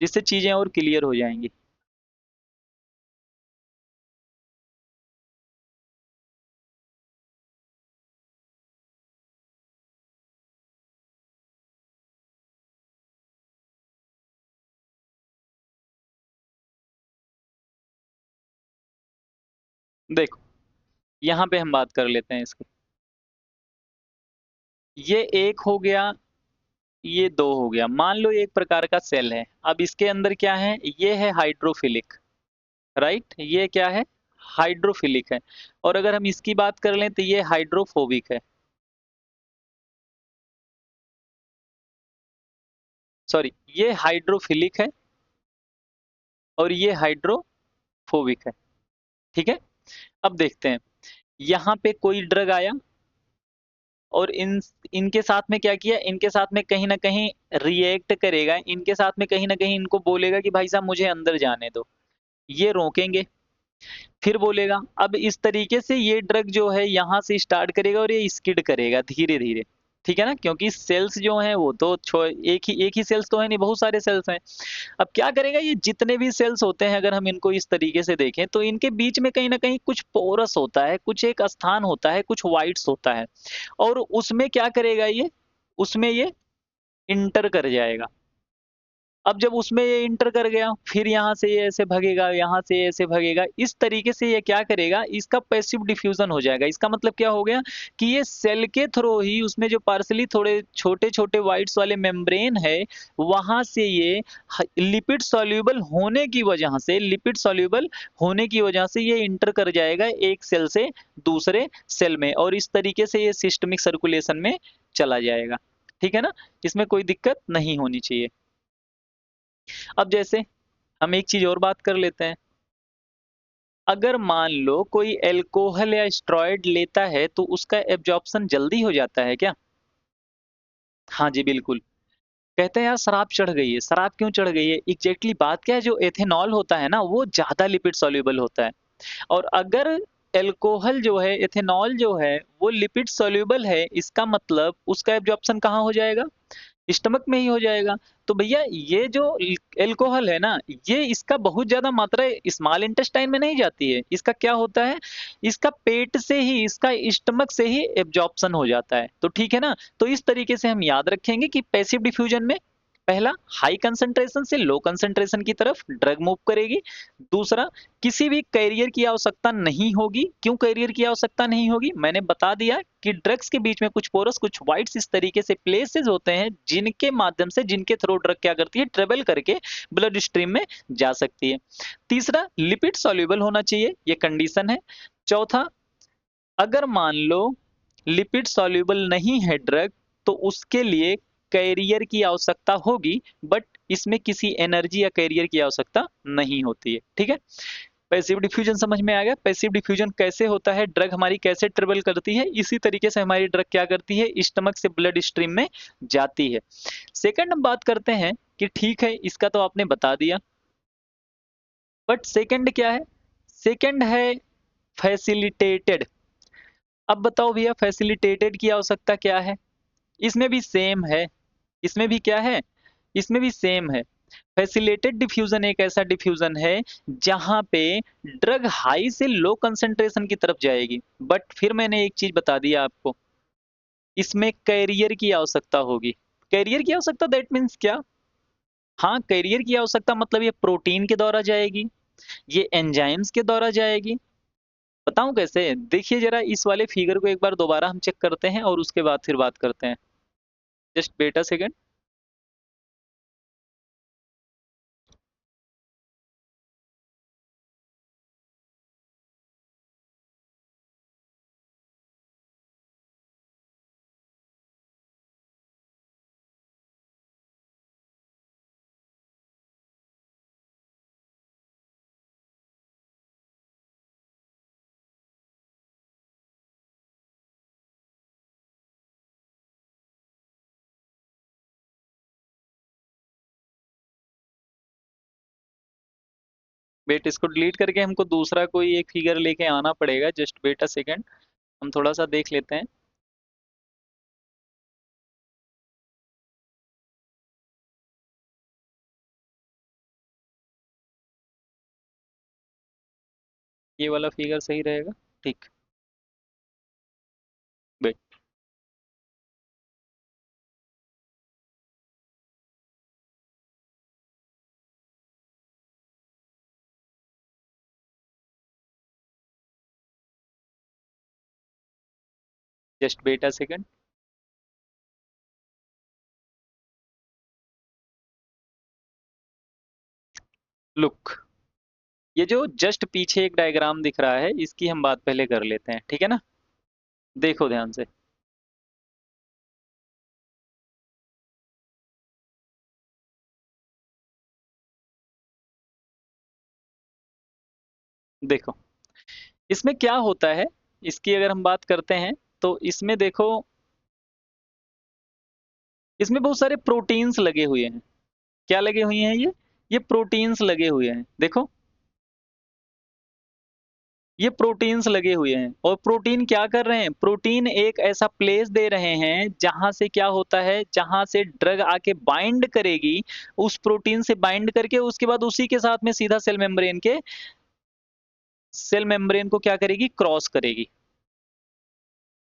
जिससे चीजें और क्लियर हो जाएंगी। देखो यहाँ पे हम बात कर लेते हैं इसकी, ये एक हो गया, ये दो हो गया, मान लो एक प्रकार का सेल है, अब इसके अंदर क्या है, ये है हाइड्रोफिलिक, राइट, ये क्या है, हाइड्रोफिलिक है। और अगर हम इसकी बात कर लें तो ये हाइड्रोफोबिक है, सॉरी, ये हाइड्रोफिलिक है और ये हाइड्रोफोबिक है। ठीक है, अब देखते हैं, यहाँ पे कोई ड्रग आया और इनके साथ में क्या किया, इनके साथ में कहीं ना कहीं रिएक्ट करेगा, इनके साथ में कहीं ना कहीं इनको बोलेगा कि भाई साहब मुझे अंदर जाने दो, ये रोकेंगे, फिर बोलेगा। अब इस तरीके से ये ड्रग जो है यहाँ से स्टार्ट करेगा और ये स्किड करेगा धीरे धीरे, ठीक है ना, क्योंकि सेल्स जो हैं वो तो एक ही सेल्स तो है नहीं, बहुत सारे सेल्स हैं। अब क्या करेगा, ये जितने भी सेल्स होते हैं अगर हम इनको इस तरीके से देखें तो इनके बीच में कहीं ना कहीं कुछ पोरस होता है, कुछ एक स्थान होता है, कुछ वाइट्स होता है, और उसमें क्या करेगा ये, उसमें ये इंटर कर जाएगा। अब जब उसमें ये इंटर कर गया, फिर यहाँ से ये ऐसे भगेगा, यहाँ से ये ऐसे भगेगा, इस तरीके से ये क्या करेगा, इसका पैसिव डिफ्यूजन हो जाएगा। इसका मतलब क्या हो गया कि ये सेल के थ्रू ही उसमें जो पार्सली थोड़े छोटे छोटे वाइट्स वाले मेम्ब्रेन है, वहां से ये लिपिड सॉल्यूबल होने की वजह से, लिपिड सॉल्यूबल होने की वजह से ये इंटर कर जाएगा एक सेल से दूसरे सेल में, और इस तरीके से ये सिस्टमिक सर्कुलेशन में चला जाएगा। ठीक है ना, इसमें कोई दिक्कत नहीं होनी चाहिए। अब जैसे हम एक चीज और बात कर लेते हैं, अगर मान लो कोई एल्कोहल या स्टेरॉयड लेता है तो उसका एब्जॉर्प्शन जल्दी हो जाता है क्या? हाँ जी बिल्कुल। कहते हैं यार शराब चढ़ गई है, शराब क्यों चढ़ गई है, एग्जैक्टली बात क्या है, जो एथेनॉल होता है ना वो ज्यादा लिपिड सॉल्युबल होता है, और अगर एल्कोहल जो है, एथेनॉल जो है वो लिपिड सॉल्युबल है, इसका मतलब उसका एब्जॉर्प्शन कहाँ हो जाएगा, स्टमक में ही हो जाएगा। तो भैया ये जो एल्कोहल है ना, ये इसका बहुत ज्यादा मात्रा स्मॉल इंटेस्टाइन में नहीं जाती है, इसका क्या होता है, इसका पेट से ही, इसका स्टमक से ही एब्जॉर्प्शन हो जाता है। तो ठीक है ना, तो इस तरीके से हम याद रखेंगे कि पैसिव डिफ्यूजन में पहला हाई कंसंट्रेशन से लो कंसंट्रेशन की तरफ ड्रग मूव करेगी, दूसरा किसी भी कैरियर की आवश्यकता नहीं होगी। क्यों कैरियर की आवश्यकता नहीं होगी, मैंने बता दिया कि ड्रग्स के बीच में कुछ पोरस, कुछ वाइट्स इस तरीके से प्लेसेस होते हैं जिनके माध्यम से, जिनके थ्रू ड्रग क्या करती है, ट्रेवल करके ब्लड स्ट्रीम में जा सकती है। तीसरा, लिपिड सॉल्युबल होना चाहिए, ये कंडीशन है। चौथा, अगर मान लो लिपिड सॉल्युबल नहीं है ड्रग, तो उसके लिए कैरियर की आवश्यकता होगी, बट इसमें किसी एनर्जी या कैरियर की आवश्यकता नहीं होती है। ठीक है, पैसिव डिफ्यूजन समझ में आ गया। पैसिव डिफ्यूजन कैसे होता है, ड्रग हमारी कैसे ट्रेवल करती है, इसी तरीके से हमारी ड्रग क्या करती है, स्टमक से ब्लड स्ट्रीम में जाती है। सेकंड हम बात करते हैं कि ठीक है इसका तो आपने बता दिया, बट सेकंड क्या है, सेकंड है फैसिलिटेटेड। अब बताओ भैया फैसिलिटेटेड की आवश्यकता क्या है, इसमें भी सेम है, इसमें भी क्या है, इसमें भी सेम है। फैसिलिटेटेड डिफ्यूजन एक ऐसा डिफ्यूजन है जहां पे ड्रग हाई से लो कंसंट्रेशन की तरफ जाएगी, बट फिर मैंने एक चीज बता दिया आपको, इसमें कैरियर की आवश्यकता होगी। कैरियर की आवश्यकता दैट मीन्स क्या, हाँ कैरियर की आवश्यकता मतलब ये प्रोटीन के द्वारा जाएगी, ये एंजाइम्स के द्वारा जाएगी। बताऊं कैसे, देखिए जरा इस वाले फिगर को एक बार दोबारा हम चेक करते हैं और उसके बाद फिर बात करते हैं, just wait a second. Wait, इसको डिलीट करके हमको दूसरा कोई एक फिगर लेके आना पड़ेगा, जस्ट वेट अ सेकेंड, हम थोड़ा सा देख लेते हैं। ये वाला फिगर सही रहेगा। ठीक। Wait, just wait a second. Look, ये जो जस्ट पीछे एक डायग्राम दिख रहा है, इसकी हम बात पहले कर लेते हैं, ठीक है ना। देखो ध्यान से। देखो इसमें क्या होता है, इसकी अगर हम बात करते हैं, तो इसमें देखो, इसमें बहुत सारे प्रोटीन्स लगे हुए हैं। क्या लगे हुए हैं ये प्रोटीन्स लगे हुए हैं, देखो, ये प्रोटीन्स लगे हुए हैं। और प्रोटीन क्या कर रहे हैं, प्रोटीन एक ऐसा प्लेस दे रहे हैं जहां से क्या होता है, जहां से ड्रग आके बाइंड करेगी, उस प्रोटीन से बाइंड करके उसके बाद उसी के साथ में सीधा सेल मेम्ब्रेन को क्या करेगी, क्रॉस करेगी।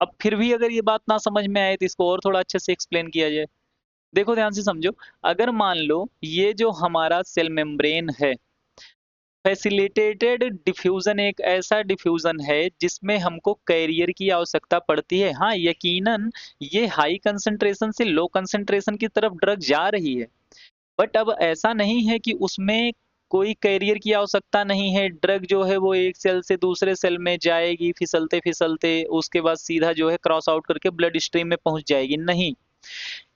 अब फिर भी अगर ये बात ना समझ में आए तो इसको और थोड़ा अच्छे से एक्सप्लेन किया जाए। देखो ध्यान से समझो, अगर मान लो ये जो हमारा सेल मेम्ब्रेन है, फैसिलिटेटेड डिफ्यूजन एक ऐसा डिफ्यूजन है जिसमें हमको कैरियर की आवश्यकता पड़ती है। हाँ, यकीनन ये हाई कंसंट्रेशन से लो कंसंट्रेशन की तरफ ड्रग जा रही है, बट अब ऐसा नहीं है कि उसमें कोई कैरियर की आवश्यकता नहीं है। ड्रग जो है वो एक सेल से दूसरे सेल में जाएगी, फिसलते फिसलते उसके बाद सीधा जो है क्रॉस आउट करके ब्लड स्ट्रीम में पहुंच जाएगी, नहीं।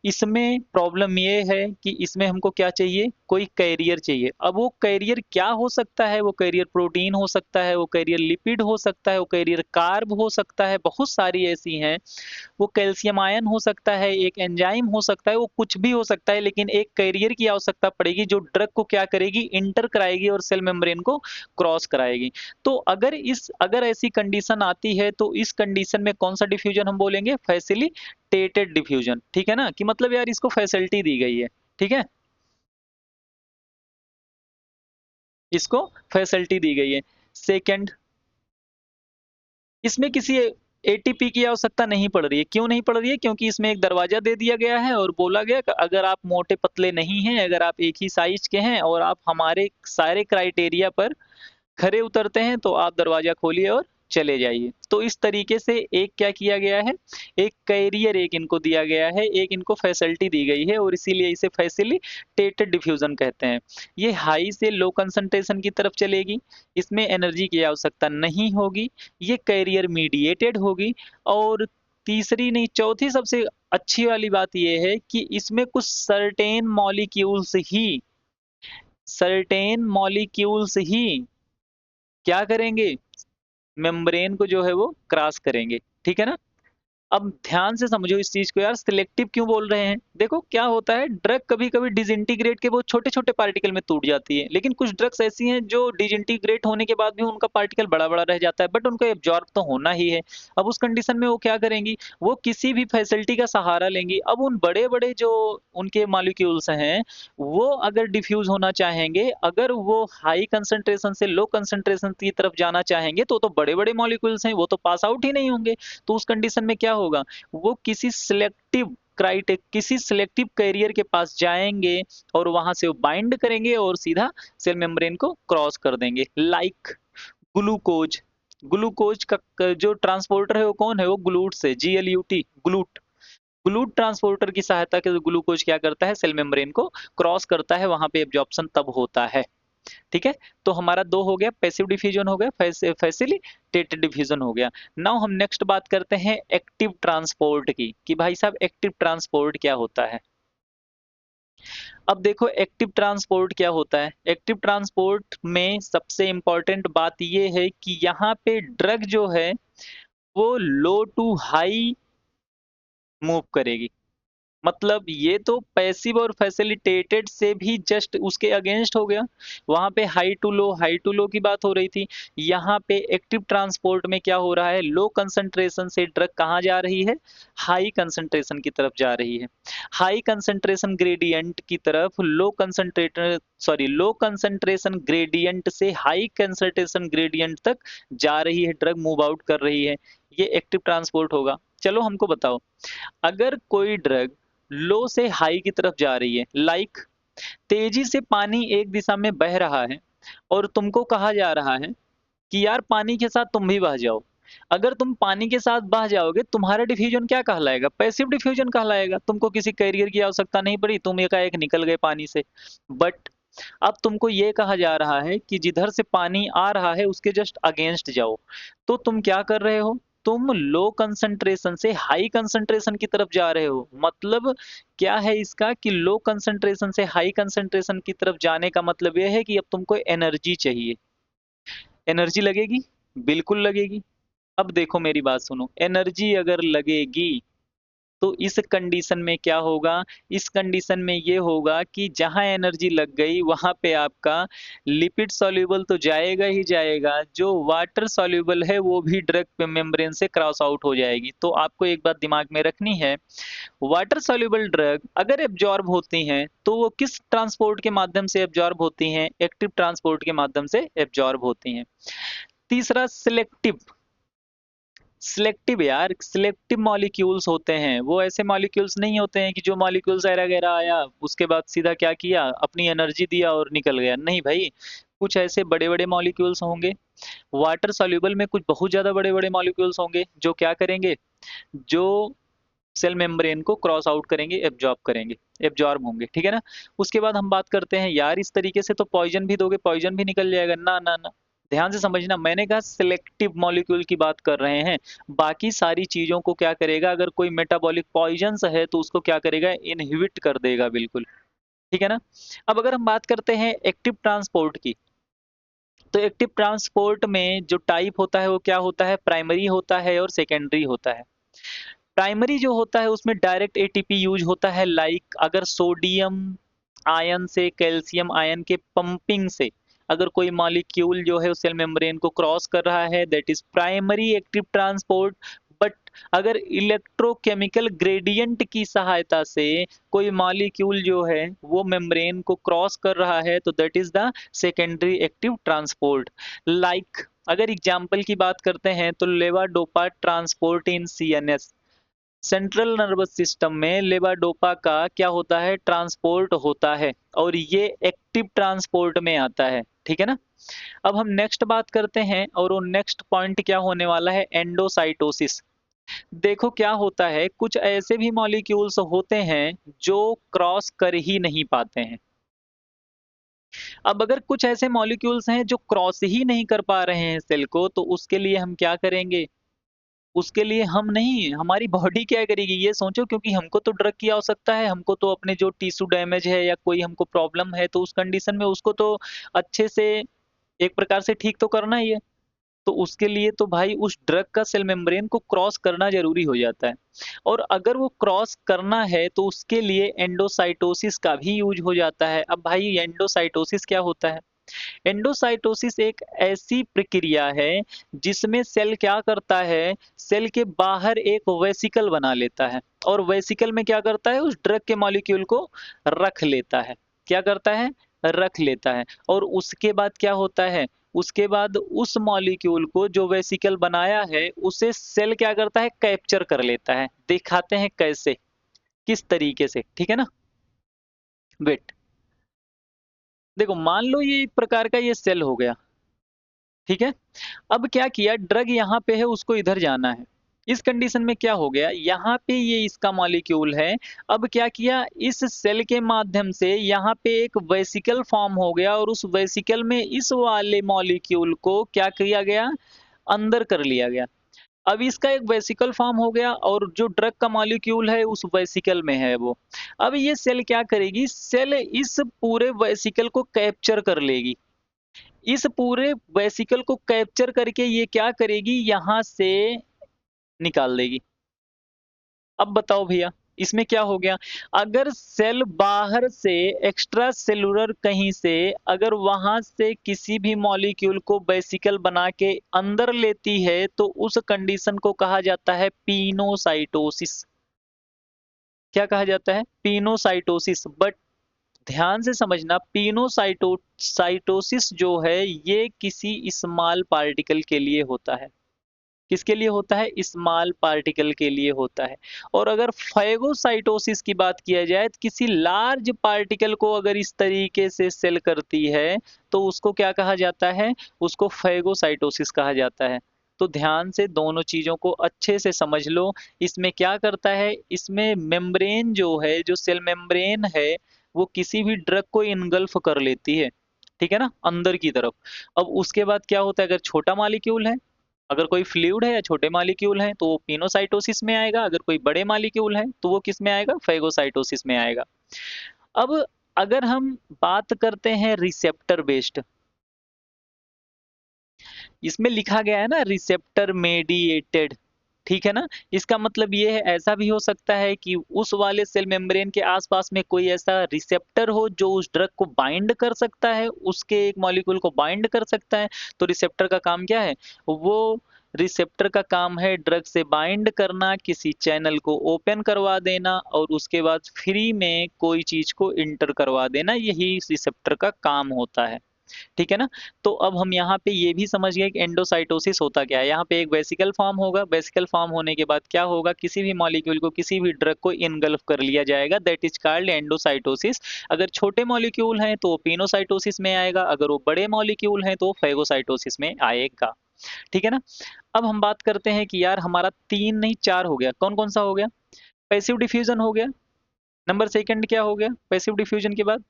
इसमें प्रॉब्लम ये है कि इसमें हमको क्या चाहिए, कोई कैरियर चाहिए। अब वो कैरियर क्या हो सकता है, वो कैरियर प्रोटीन हो सकता है, वो कैरियर लिपिड हो सकता है, वो कैरियर कार्ब हो सकता है, बहुत सारी ऐसी हैं। वो कैल्शियम आयन हो सकता है, एक एंजाइम हो सकता है, वो कुछ भी हो सकता है, लेकिन एक कैरियर की आवश्यकता पड़ेगी जो ड्रग को क्या करेगी, इंटर कराएगी और सेल मेम्ब्रेन को क्रॉस कराएगी। तो अगर ऐसी कंडीशन आती है तो इस कंडीशन में कौन सा डिफ्यूजन हम बोलेंगे, फैसिलिटेटेड डिफ्यूजन, ठीक है ना, कि मतलब यार इसको फैसिलिटी दी गई है, ठीक है, इसको फैसिलिटी दी गई है। सेकंड, इसमें किसी एटीपी की आवश्यकता नहीं पड़ रही है। क्यों नहीं पड़ रही है, क्योंकि इसमें एक दरवाजा दे दिया गया है और बोला गया कि अगर आप मोटे पतले नहीं हैं, अगर आप एक ही साइज के हैं और आप हमारे सारे क्राइटेरिया पर खरे उतरते हैं तो आप दरवाजा खोलिए और चले जाइए। तो इस तरीके से एक क्या किया गया है, एक कैरियर एक इनको दिया गया है, एक इनको फैसिलिटी दी गई है, और इसीलिए इसे फैसिलिटेटेड डिफ्यूजन कहते हैं। ये हाई से लो कंसंट्रेशन की तरफ चलेगी, इसमें एनर्जी की आवश्यकता नहीं होगी, ये कैरियर मीडिएटेड होगी। और तीसरी नहीं, चौथी सबसे अच्छी वाली बात यह है कि इसमें कुछ सर्टेन मॉलिक्यूल्स ही क्या करेंगे, मेम्ब्रेन को जो है वो क्रॉस करेंगे, ठीक है ना। अब ध्यान से समझो इस चीज को यार, सिलेक्टिव क्यों बोल रहे हैं। देखो क्या होता है, ड्रग कभी कभी डिसइंटीग्रेट के बहुत छोटे छोटे पार्टिकल में टूट जाती है, लेकिन कुछ ड्रग्स ऐसी हैं जो डिसइंटीग्रेट होने के बाद भी उनका पार्टिकल बड़ा बड़ा रह जाता है, बट उनको एब्जॉर्ब तो होना ही है। अब उस कंडीशन में वो क्या करेंगी, वो किसी भी फैसिलिटी का सहारा लेंगी। अब उन बड़े बड़े जो उनके मॉलिक्यूल्स हैं, वो अगर डिफ्यूज होना चाहेंगे, अगर वो हाई कंसंट्रेशन से लो कंसंट्रेशन की तरफ जाना चाहेंगे, तो बड़े बड़े मॉलिक्यूल्स हैं, वो तो पास आउट ही नहीं होंगे। तो उस कंडीशन में क्या होगा, वो किसी सिलेक्टिव कैरियर के पास जाएंगे और वहां से वो बाइंड करेंगे और सीधा सेल मेम्ब्रेन को क्रॉस कर देंगे। लाइक ग्लूकोज, ग्लूकोज का जो ट्रांसपोर्टर है वो कौन है, वो ग्लूट से, GLUT, ग्लूट। ग्लूट ट्रांसपोर्टर की सहायता के ग्लूकोज क्या करता है, सेल मेम्ब्रेन को क्रॉस करता है, वहां पे एब्जॉर्प्शन तब होता है, ठीक है। तो हमारा दो हो गया, पैसिव डिफ्यूजन हो गया, फैसिलिटेटेड डिफ्यूजन हो गया। नाउ हम नेक्स्ट बात करते हैं एक्टिव ट्रांसपोर्ट की, कि भाई साहब एक्टिव ट्रांसपोर्ट क्या होता है। अब देखो एक्टिव ट्रांसपोर्ट क्या होता है, एक्टिव ट्रांसपोर्ट में सबसे इंपॉर्टेंट बात यह है कि यहाँ पे ड्रग जो है वो लो टू हाई मूव करेगी। मतलब ये तो पैसिव और फैसिलिटेटेड से भी जस्ट उसके अगेंस्ट हो गया। वहाँ पे हाई टू लो की बात हो रही थी। यहाँ पे एक्टिव ट्रांसपोर्ट में क्या हो रहा है, लो कंसंट्रेशन से ड्रग कहाँ जा रही है, हाई कंसंट्रेशन की तरफ जा रही है। हाई कंसंट्रेशन ग्रेडियंट की तरफ लो कंसंट्रेशन ग्रेडियंट से हाई कंसंट्रेशन ग्रेडियंट तक जा रही है, ड्रग मूव आउट कर रही है। ये एक्टिव ट्रांसपोर्ट होगा। चलो हमको बताओ, अगर कोई ड्रग लो से हाई की तरफ जा रही है, लाइक तेजी से पानी एक दिशा में बह रहा है और तुमको कहा जा रहा है कि यार पानी के साथ तुम भी बह जाओ। अगर तुम पानी के साथ बह जाओगे, तुम्हारा डिफ्यूजन क्या कहलाएगा, पैसिव डिफ्यूजन कहलाएगा। तुमको किसी कैरियर की आवश्यकता नहीं पड़ी, तुम एकाएक निकल गए पानी से। बट अब तुमको ये कहा जा रहा है कि जिधर से पानी आ रहा है उसके जस्ट अगेंस्ट जाओ। तो तुम क्या कर रहे हो, तुम लो कंसंट्रेशन से हाई कंसंट्रेशन की तरफ जा रहे हो। मतलब क्या है इसका कि लो कंसंट्रेशन से हाई कंसंट्रेशन की तरफ जाने का मतलब यह है कि अब तुमको एनर्जी चाहिए। एनर्जी लगेगी, बिल्कुल लगेगी। अब देखो मेरी बात सुनो, एनर्जी अगर लगेगी तो इस कंडीशन में क्या होगा, इस कंडीशन में ये होगा कि जहां एनर्जी लग गई वहां पे आपका लिपिड सॉल्यूबल तो जाएगा ही जाएगा, जो वाटर सॉल्यूबल है वो भी ड्रग मेम्ब्रेन से क्रॉस आउट हो जाएगी। तो आपको एक बात दिमाग में रखनी है, वाटर सॉल्यूबल ड्रग अगर एब्जॉर्ब होती हैं तो वो किस ट्रांसपोर्ट के माध्यम से एब्जॉर्ब होती हैं, एक्टिव ट्रांसपोर्ट के माध्यम से एब्जॉर्ब होती हैं। तीसरा सिलेक्टिव, सिलेक्टिव यार, सिलेक्टिव मॉलिक्यूल्स होते हैं। वो ऐसे मॉलिक्यूल्स नहीं होते हैं कि जो मॉलिक्यूल्स ऐरा गैरा आया उसके बाद सीधा क्या किया, अपनी एनर्जी दिया और निकल गया। नहीं भाई, कुछ ऐसे बड़े बड़े मॉलिक्यूल्स होंगे, वाटर सॉल्यूबल में कुछ बहुत ज्यादा बड़े बड़े मॉलिक्यूल्स होंगे जो क्या करेंगे, जो सेल मेम्ब्रेन को क्रॉस आउट करेंगे, एब्जॉर्ब करेंगे, एब्जॉर्ब होंगे। ठीक है ना। उसके बाद हम बात करते हैं, यार इस तरीके से तो पॉइजन भी दोगे, पॉइजन भी निकल जाएगा। ना ना ना, ध्यान से समझना, मैंने कहा सिलेक्टिव मॉलिक्यूल की बात कर रहे हैं। बाकी सारी चीजों को क्या करेगा, अगर कोई मेटाबॉलिक पॉइजन्स है तो उसको क्या करेगा, इनहिबिट कर देगा बिल्कुल। ठीक है ना। अब अगर हम बात करते हैं एक्टिव ट्रांसपोर्ट की, तो एक्टिव ट्रांसपोर्ट में जो टाइप होता है वो क्या होता है, प्राइमरी होता है और सेकेंडरी होता है। प्राइमरी जो होता है उसमें डायरेक्ट एटीपी यूज होता है, लाइक अगर सोडियम आयन से कैल्शियम आयन के पंपिंग से अगर कोई मॉलिक्यूल जो है उस सेल मेम्ब्रेन को क्रॉस कर रहा है, that is primary active transport. But अगर इलेक्ट्रोकेमिकल ग्रेडियंट की सहायता से कोई मॉलिक्यूल जो है वो मेम्ब्रेन को क्रॉस कर रहा है तो that is the secondary active transport. Like अगर एग्जाम्पल की बात करते हैं तो levodopa transport in CNS, central nervous system में लेवाडोपा का क्या होता है, ट्रांसपोर्ट होता है, और ये एक्टिव ट्रांसपोर्ट में आता है। ठीक है ना। अब हम नेक्स्ट बात करते हैं और वो नेक्स्ट पॉइंट क्या होने वाला है, एंडोसाइटोसिस। देखो क्या होता है, कुछ ऐसे भी मॉलिक्यूल्स होते हैं जो क्रॉस कर ही नहीं पाते हैं। अब अगर कुछ ऐसे मॉलिक्यूल्स हैं जो क्रॉस ही नहीं कर पा रहे हैं सेल को, तो उसके लिए हम क्या करेंगे, उसके लिए हम नहीं, हमारी बॉडी क्या करेगी ये सोचो, क्योंकि हमको तो ड्रग की आवश्यकता है, हमको तो अपने जो टिश्यू डैमेज है या कोई हमको प्रॉब्लम है तो उस कंडीशन में उसको तो अच्छे से एक प्रकार से ठीक तो करना ही है। तो उसके लिए तो भाई उस ड्रग का सेल मेम्ब्रेन को क्रॉस करना जरूरी हो जाता है। और अगर वो क्रॉस करना है तो उसके लिए एंडोसाइटोसिस का भी यूज हो जाता है। अब भाई एंडोसाइटोसिस क्या होता है, एंडोसाइटोसिस एक ऐसी प्रक्रिया है जिसमें सेल क्या करता है, सेल के बाहर एक वेसिकल बना लेता है और वेसिकल में क्या करता है, उस ड्रग के मॉलिक्यूल को रख लेता है। क्या करता है, रख लेता है। और उसके बाद क्या होता है, उसके बाद उस मॉलिक्यूल को जो वेसिकल बनाया है उसे सेल क्या करता है, कैप्चर कर लेता है। दिखाते हैं कैसे, किस तरीके से। ठीक है ना। वेट, देखो मान लो ये एक प्रकार का ये सेल हो गया। ठीक है। अब क्या किया, ड्रग यहाँ पे है, उसको इधर जाना है। इस कंडीशन में क्या हो गया, यहाँ पे ये इसका मॉलिक्यूल है। अब क्या किया, इस सेल के माध्यम से यहाँ पे एक वेसिकल फॉर्म हो गया और उस वेसिकल में इस वाले मॉलिक्यूल को क्या किया गया, अंदर कर लिया गया। अब इसका एक वेसिकल फॉर्म हो गया और जो ड्रग का मॉलिक्यूल है उस वेसिकल में है वो। अब ये सेल क्या करेगी, सेल इस पूरे वेसिकल को कैप्चर कर लेगी। इस पूरे वेसिकल को कैप्चर करके ये क्या करेगी, यहां से निकाल देगी। अब बताओ भैया, इसमें क्या हो गया, अगर सेल बाहर से एक्स्ट्रा सेलुलर कहीं से अगर वहां से किसी भी मॉलिक्यूल को वेसिकल बना के अंदर लेती है तो उस कंडीशन को कहा जाता है पिनोसाइटोसिस। क्या कहा जाता है, पिनोसाइटोसिस। बट ध्यान से समझना, पिनोसाइटोसिस जो है ये किसी स्मॉल पार्टिकल के लिए होता है। किसके लिए होता है, स्मॉल पार्टिकल के लिए होता है। और अगर फैगोसाइटोसिस की बात किया जाए तो किसी लार्ज पार्टिकल को अगर इस तरीके से सेल करती है तो उसको क्या कहा जाता है, उसको फैगोसाइटोसिस कहा जाता है। तो ध्यान से दोनों चीजों को अच्छे से समझ लो। इसमें क्या करता है, इसमें मेम्ब्रेन जो है, जो सेल मेम्ब्रेन है, वो किसी भी ड्रग को इनगल्फ कर लेती है, ठीक है ना, अंदर की तरफ। अब उसके बाद क्या होता है, अगर छोटा मॉलिक्यूल है, अगर कोई फ्लूइड है या छोटे मॉलिक्यूल हैं तो वो पिनोसाइटोसिस में आएगा, अगर कोई बड़े मॉलिक्यूल हैं तो वो किस में आएगा, फैगोसाइटोसिस में आएगा। अब अगर हम बात करते हैं रिसेप्टर बेस्ड, इसमें लिखा गया है ना रिसेप्टर मेडिएटेड, ठीक है ना। इसका मतलब ये है, ऐसा भी हो सकता है कि उस वाले सेल मेम्ब्रेन के आसपास में कोई ऐसा रिसेप्टर हो जो उस ड्रग को बाइंड कर सकता है, उसके एक मॉलिक्यूल को बाइंड कर सकता है। तो रिसेप्टर का काम क्या है, वो रिसेप्टर का काम है ड्रग से बाइंड करना, किसी चैनल को ओपन करवा देना और उसके बाद फ्री में कोई चीज को इंटर करवा देना, यही रिसेप्टर का काम होता है, ठीक है ना। तो अब हम यहाँ पे ये भी समझ गए कि एंडोसाइटोसिस होता क्या है। यहाँ पे एक वेसिकल फॉर्म होगा, वेसिकल फॉर्म होने के बाद क्या होगा, किसी भी मॉलिक्यूल को, किसी भी ड्रग को इनगल्फ कर लिया जाएगा, दैट इज कॉल्ड एंडोसाइटोसिस। अगर छोटे मॉलिक्यूल हैं तो वो पिनोसाइटोसिस में आएगा, अगर वो बड़े मॉलिक्यूल हैं तो फैगोसाइटोसिस में आएगा, ठीक है ना। अब हम बात करते हैं कि यार हमारा 3 नहीं 4 हो गया, कौन कौन सा हो गया, पैसिव डिफ्यूजन हो गया, नंबर सेकंड क्या हो गया पैसिव डिफ्यूजन के बाद,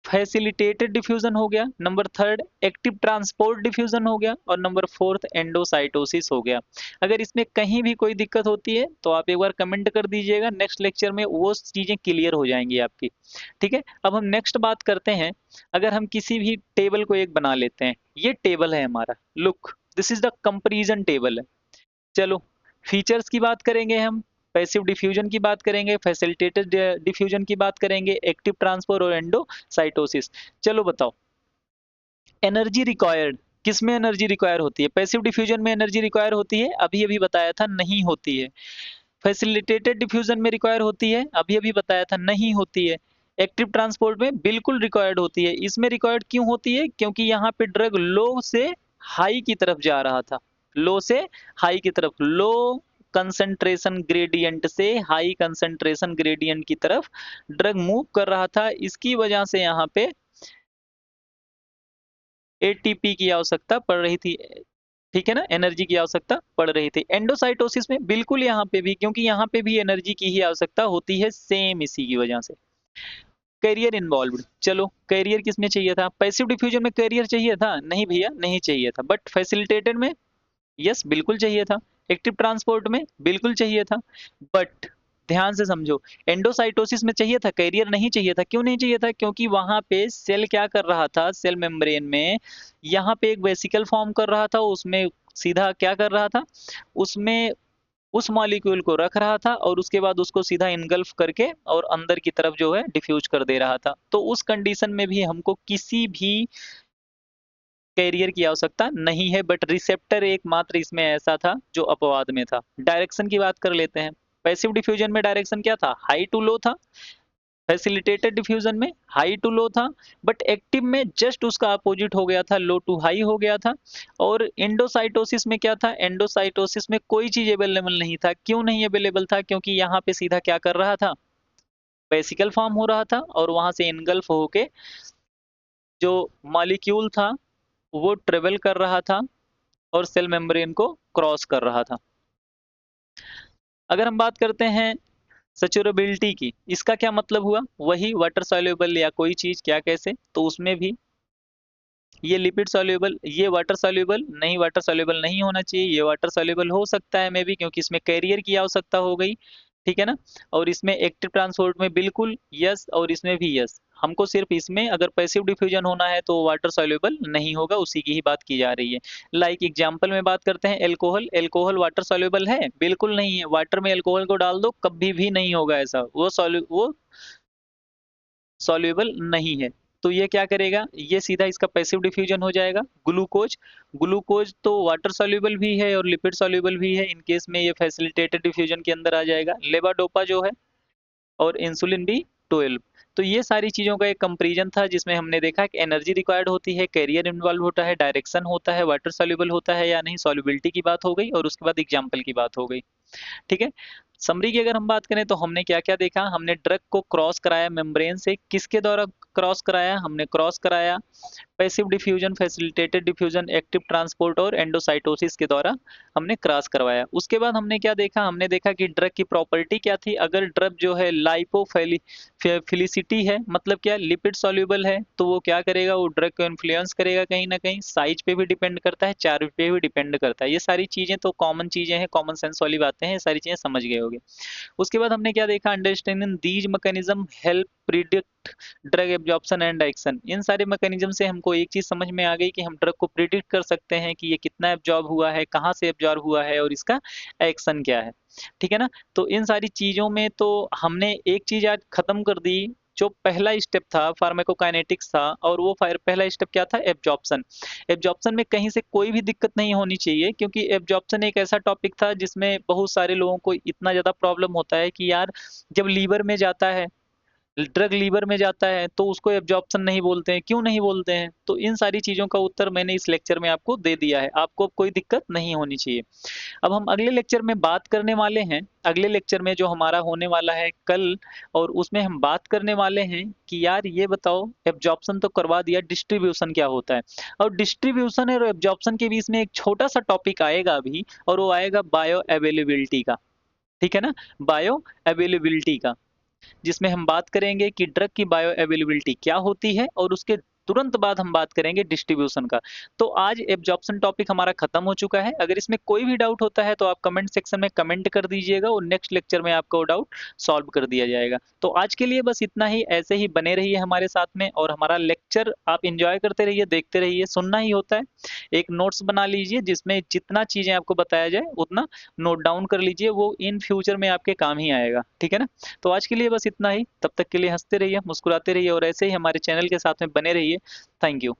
फैसिलिटेटेड डिफ्यूजन हो गया, number third active transport diffusion हो गया, और नंबर फोर्थ एंडोसाइटोसिस हो गया। अगर इसमें कहीं भी कोई दिक्कत होती है तो आप एक बार कमेंट कर दीजिएगा, नेक्स्ट लेक्चर में वो चीजें क्लियर हो जाएंगी आपकी, ठीक है। अब हम नेक्स्ट बात करते हैं, अगर हम किसी भी टेबल को एक बना लेते हैं, ये टेबल है हमारा, look this is the comparison table है। चलो फीचर्स की बात करेंगे हम, पैसिव डिफ्यूजन की बात करेंगे, फैसिलिटेटेड डिफ्यूजन की बात करेंगे, एक्टिव ट्रांसफर और एंडोसाइटोसिस। चलो बताओ, एनर्जी रिक्वायर्ड, किस में एनर्जी रिक्वायर होती है, पैसिव डिफ्यूजन में एनर्जी रिक्वायर होती है, अभी अभी बताया था नहीं होती है। फैसिलिटेटेड डिफ्यूजन में रिक्वायर होती है, अभी अभी बताया था नहीं होती है। एक्टिव ट्रांसपोर्ट में बिल्कुल रिक्वायर्ड होती है। इसमें रिक्वायर्ड क्यों होती है, क्योंकि यहाँ पे ड्रग लो से हाई की तरफ जा रहा था, लो से हाई की तरफ, लो कंसंट्रेशन ग्रेडियंट से हाई कंसंट्रेशन ग्रेडियंट की तरफ ड्रग मूव कर रहा था, इसकी वजह से यहाँ पे एटीपी की आवश्यकता पड़ रही थी, ठीक है ना, एनर्जी की आवश्यकता पड़ रही थी। एंडोसाइटोसिस में बिल्कुल यहाँ पे भी, क्योंकि यहाँ पे भी एनर्जी की ही आवश्यकता होती है, सेम इसी की वजह से। कैरियर इन्वॉल्व्ड, चलो कैरियर किसमें चाहिए था, पैसिव डिफ्यूजन में कैरियर चाहिए था, नहीं भैया नहीं चाहिए था, बट फैसिलिटेटेड में यस बिल्कुल चाहिए था, एक्टिव ट्रांसपोर्ट में बिल्कुल चाहिए था। बट ध्यान से समझो, एंडोसाइटोसिस में चाहिए था, कैरियर नहीं चाहिए था। क्यों नहीं चाहिए था, क्योंकि वहां पे सेल क्या कर रहा था, सेल मेम्ब्रेन में यहाँ पे एक वेसिकल फॉर्म कर रहा था, उसमें सीधा क्या कर रहा था, उसमें उस मॉलिक्यूल को रख रहा था और उसके बाद उसको सीधा इनगल्फ करके और अंदर की तरफ जो है डिफ्यूज कर दे रहा था। तो उस कंडीशन में भी हमको किसी भी कैरियर की आवश्यकता नहीं है, बट रिसेप्टर एकमात्र इसमें ऐसा था जो अपवाद में था। डायरेक्शन की बात कर लेते हैं, पैसिव डिफ्यूजन में डायरेक्शन क्या था, हाई टू लो था, फैसिलिटेटेड डिफ्यूजन में हाई टू लो था, बट एक्टिव में जस्ट उसका अपोजिट हो गया था, लो टू हाई हो गया था। और एंडोसाइटोसिस में क्या था, एंडोसाइटोसिस में कोई चीज अवेलेबल नहीं था। क्यों नहीं अवेलेबल था, क्योंकि यहाँ पे सीधा क्या कर रहा था, वेसिकल फॉर्म हो रहा था और वहां से इनगल्फ होके जो मॉलिक्यूल था वो ट्रेवल कर रहा था और सेल मेम्ब्रेन को क्रॉस कर रहा था। अगर हम बात करते हैं सचुरेबिलिटी की, इसका क्या मतलब हुआ, वही वाटर सॉल्युबल या कोई चीज क्या कैसे, तो उसमें भी ये लिपिड सॉल्युबल, ये वाटर सॉल्युबल नहीं, वाटर सॉल्युबल नहीं होना चाहिए, ये वाटर सॉल्युबल हो सकता है मे बी, क्योंकि इसमें कैरियर की आवश्यकता हो गई, ठीक है ना। और इसमें एक्टिव ट्रांसपोर्ट में बिल्कुल यस, और इसमें भी यस। हमको सिर्फ इसमें अगर पैसिव डिफ्यूजन होना है तो वाटर सॉल्युबल नहीं होगा, उसी की ही बात की जा रही है। लाइक एग्जांपल में बात करते हैं, एल्कोहल, एल्कोहल वाटर सॉल्युबल है? बिल्कुल नहीं है। वाटर में एल्कोहल को डाल दो, कभी भी नहीं होगा ऐसा, वो सॉल्युबल नहीं है। तो ये क्या करेगा, ये सीधा इसका पैसिव डिफ्यूजन हो जाएगा। ग्लूकोज, ग्लूकोज तो वाटर सॉल्युबल भी है और लिपिड सॉल्युबल भी है, इन केस में ये फैसिलिटेटेड डिफ्यूजन के अंदर आ जाएगा। लेवाडोपा जो है और इंसुलिन भी 12। तो ये सारी चीज़ों का एक कंपैरिजन था जिसमें हमने देखा कि एनर्जी रिक्वायर्ड होती है, कैरियर इन्वॉल्व होता है, डायरेक्शन होता है, वाटर सॉल्युबल होता है या नहीं, सॉल्युबिलिटी की बात हो गई, और उसके बाद एग्जाम्पल की बात हो गई। ठीक है। समरी की अगर हम बात करें तो हमने क्या क्या देखा, हमने ड्रग को क्रॉस कराया मेम्ब्रेन से, किसके द्वारा क्रॉस कराया, हमने क्रॉस कराया passive diffusion, facilitated diffusion, active transport और एंडोसाइटोसिस के द्वारा हमने क्रॉस करवाया। उसके बाद हमने क्या देखा, हमने देखा कि ड्रग की प्रॉपर्टी क्या थी। अगर ड्रग जो है लाइपोफिलिसिटी है, मतलब क्या, लिपिड सॉल्युबल है, तो वो क्या करेगा, वो ड्रग को इन्फ्लुएंस करेगा कहीं ना कहीं, साइज पे भी डिपेंड करता है, चार्ज पे भी डिपेंड करता है। ये सारी चीजें तो कॉमन चीजें हैं, कॉमन सेंस वाली बातें हैं, ये सारी चीजें समझ गए होंगे। उसके बाद हमने क्या देखा, understanding these mechanism help predict drug absorption and action. इन सारे मैकेनिज्म से हमको एक चीज समझ में आ गई कि हम ड्रग को प्रिडिक्ट कर सकते हैं कि ये कितना एब्जॉर्ब हुआ है, कहाँ से एब्जॉर्ब हुआ है और इसका एक्शन क्या है। ठीक है ना। तो इन सारी चीजों में तो हमने एक चीज आज खत्म कर दी, जो पहला स्टेप था फार्माकोकाइनेटिक्स था, और वो पहला स्टेप क्या था, एब्जॉर्प्शन। एब्जॉर्प्शन में कहीं से कोई भी दिक्कत नहीं होनी चाहिए, क्योंकि एब्जॉर्प्शन एक ऐसा टॉपिक था जिसमें बहुत सारे लोगों को इतना ज्यादा प्रॉब्लम होता है कि यार जब लीवर में जाता है, ड्रग लीवर में जाता है तो उसको एब्जॉर्प्शन नहीं बोलते हैं, क्यों नहीं बोलते हैं? तो इन सारी चीजों का उत्तर मैंने इस लेक्चर में आपको दे दिया है, आपको अब कोई दिक्कत नहीं होनी चाहिए। अब हम अगले लेक्चर में बात करने वाले हैं, अगले लेक्चर में जो हमारा होने वाला है कल, और उसमें हम बात करने वाले हैं कि यार ये बताओ, एब्जॉर्प्शन तो करवा दिया, डिस्ट्रीब्यूशन क्या होता है। और डिस्ट्रीब्यूशन और एब्जॉर्प्शन के बीच में एक छोटा सा टॉपिक आएगा अभी, और वो आएगा बायो अवेलेबिलिटी का। ठीक है ना, बायो अवेलेबिलिटी का, जिसमें हम बात करेंगे कि ड्रग की बायो अवेलेबिलिटी क्या होती है, और उसके तुरंत बाद हम बात करेंगे डिस्ट्रीब्यूशन का। तो आज एब्जॉर्प्शन टॉपिक हमारा खत्म हो चुका है। अगर इसमें कोई भी डाउट होता है तो आप कमेंट सेक्शन में कमेंट कर दीजिएगा, और नेक्स्ट लेक्चर में आपका वो डाउट सॉल्व कर दिया जाएगा। तो आज के लिए बस इतना ही, ऐसे ही बने रहिए हमारे साथ में, और हमारा लेक्चर आप इंजॉय करते रहिए, देखते रहिए, सुनना ही होता है। एक नोट्स बना लीजिए जिसमें जितना चीजें आपको बताया जाए उतना नोट डाउन कर लीजिए, वो इन फ्यूचर में आपके काम ही आएगा। ठीक है ना। तो आज के लिए बस इतना ही, तब तक के लिए हंसते रहिए, मुस्कुराते रहिए, और ऐसे ही हमारे चैनल के साथ में बने रहिए। Thank you.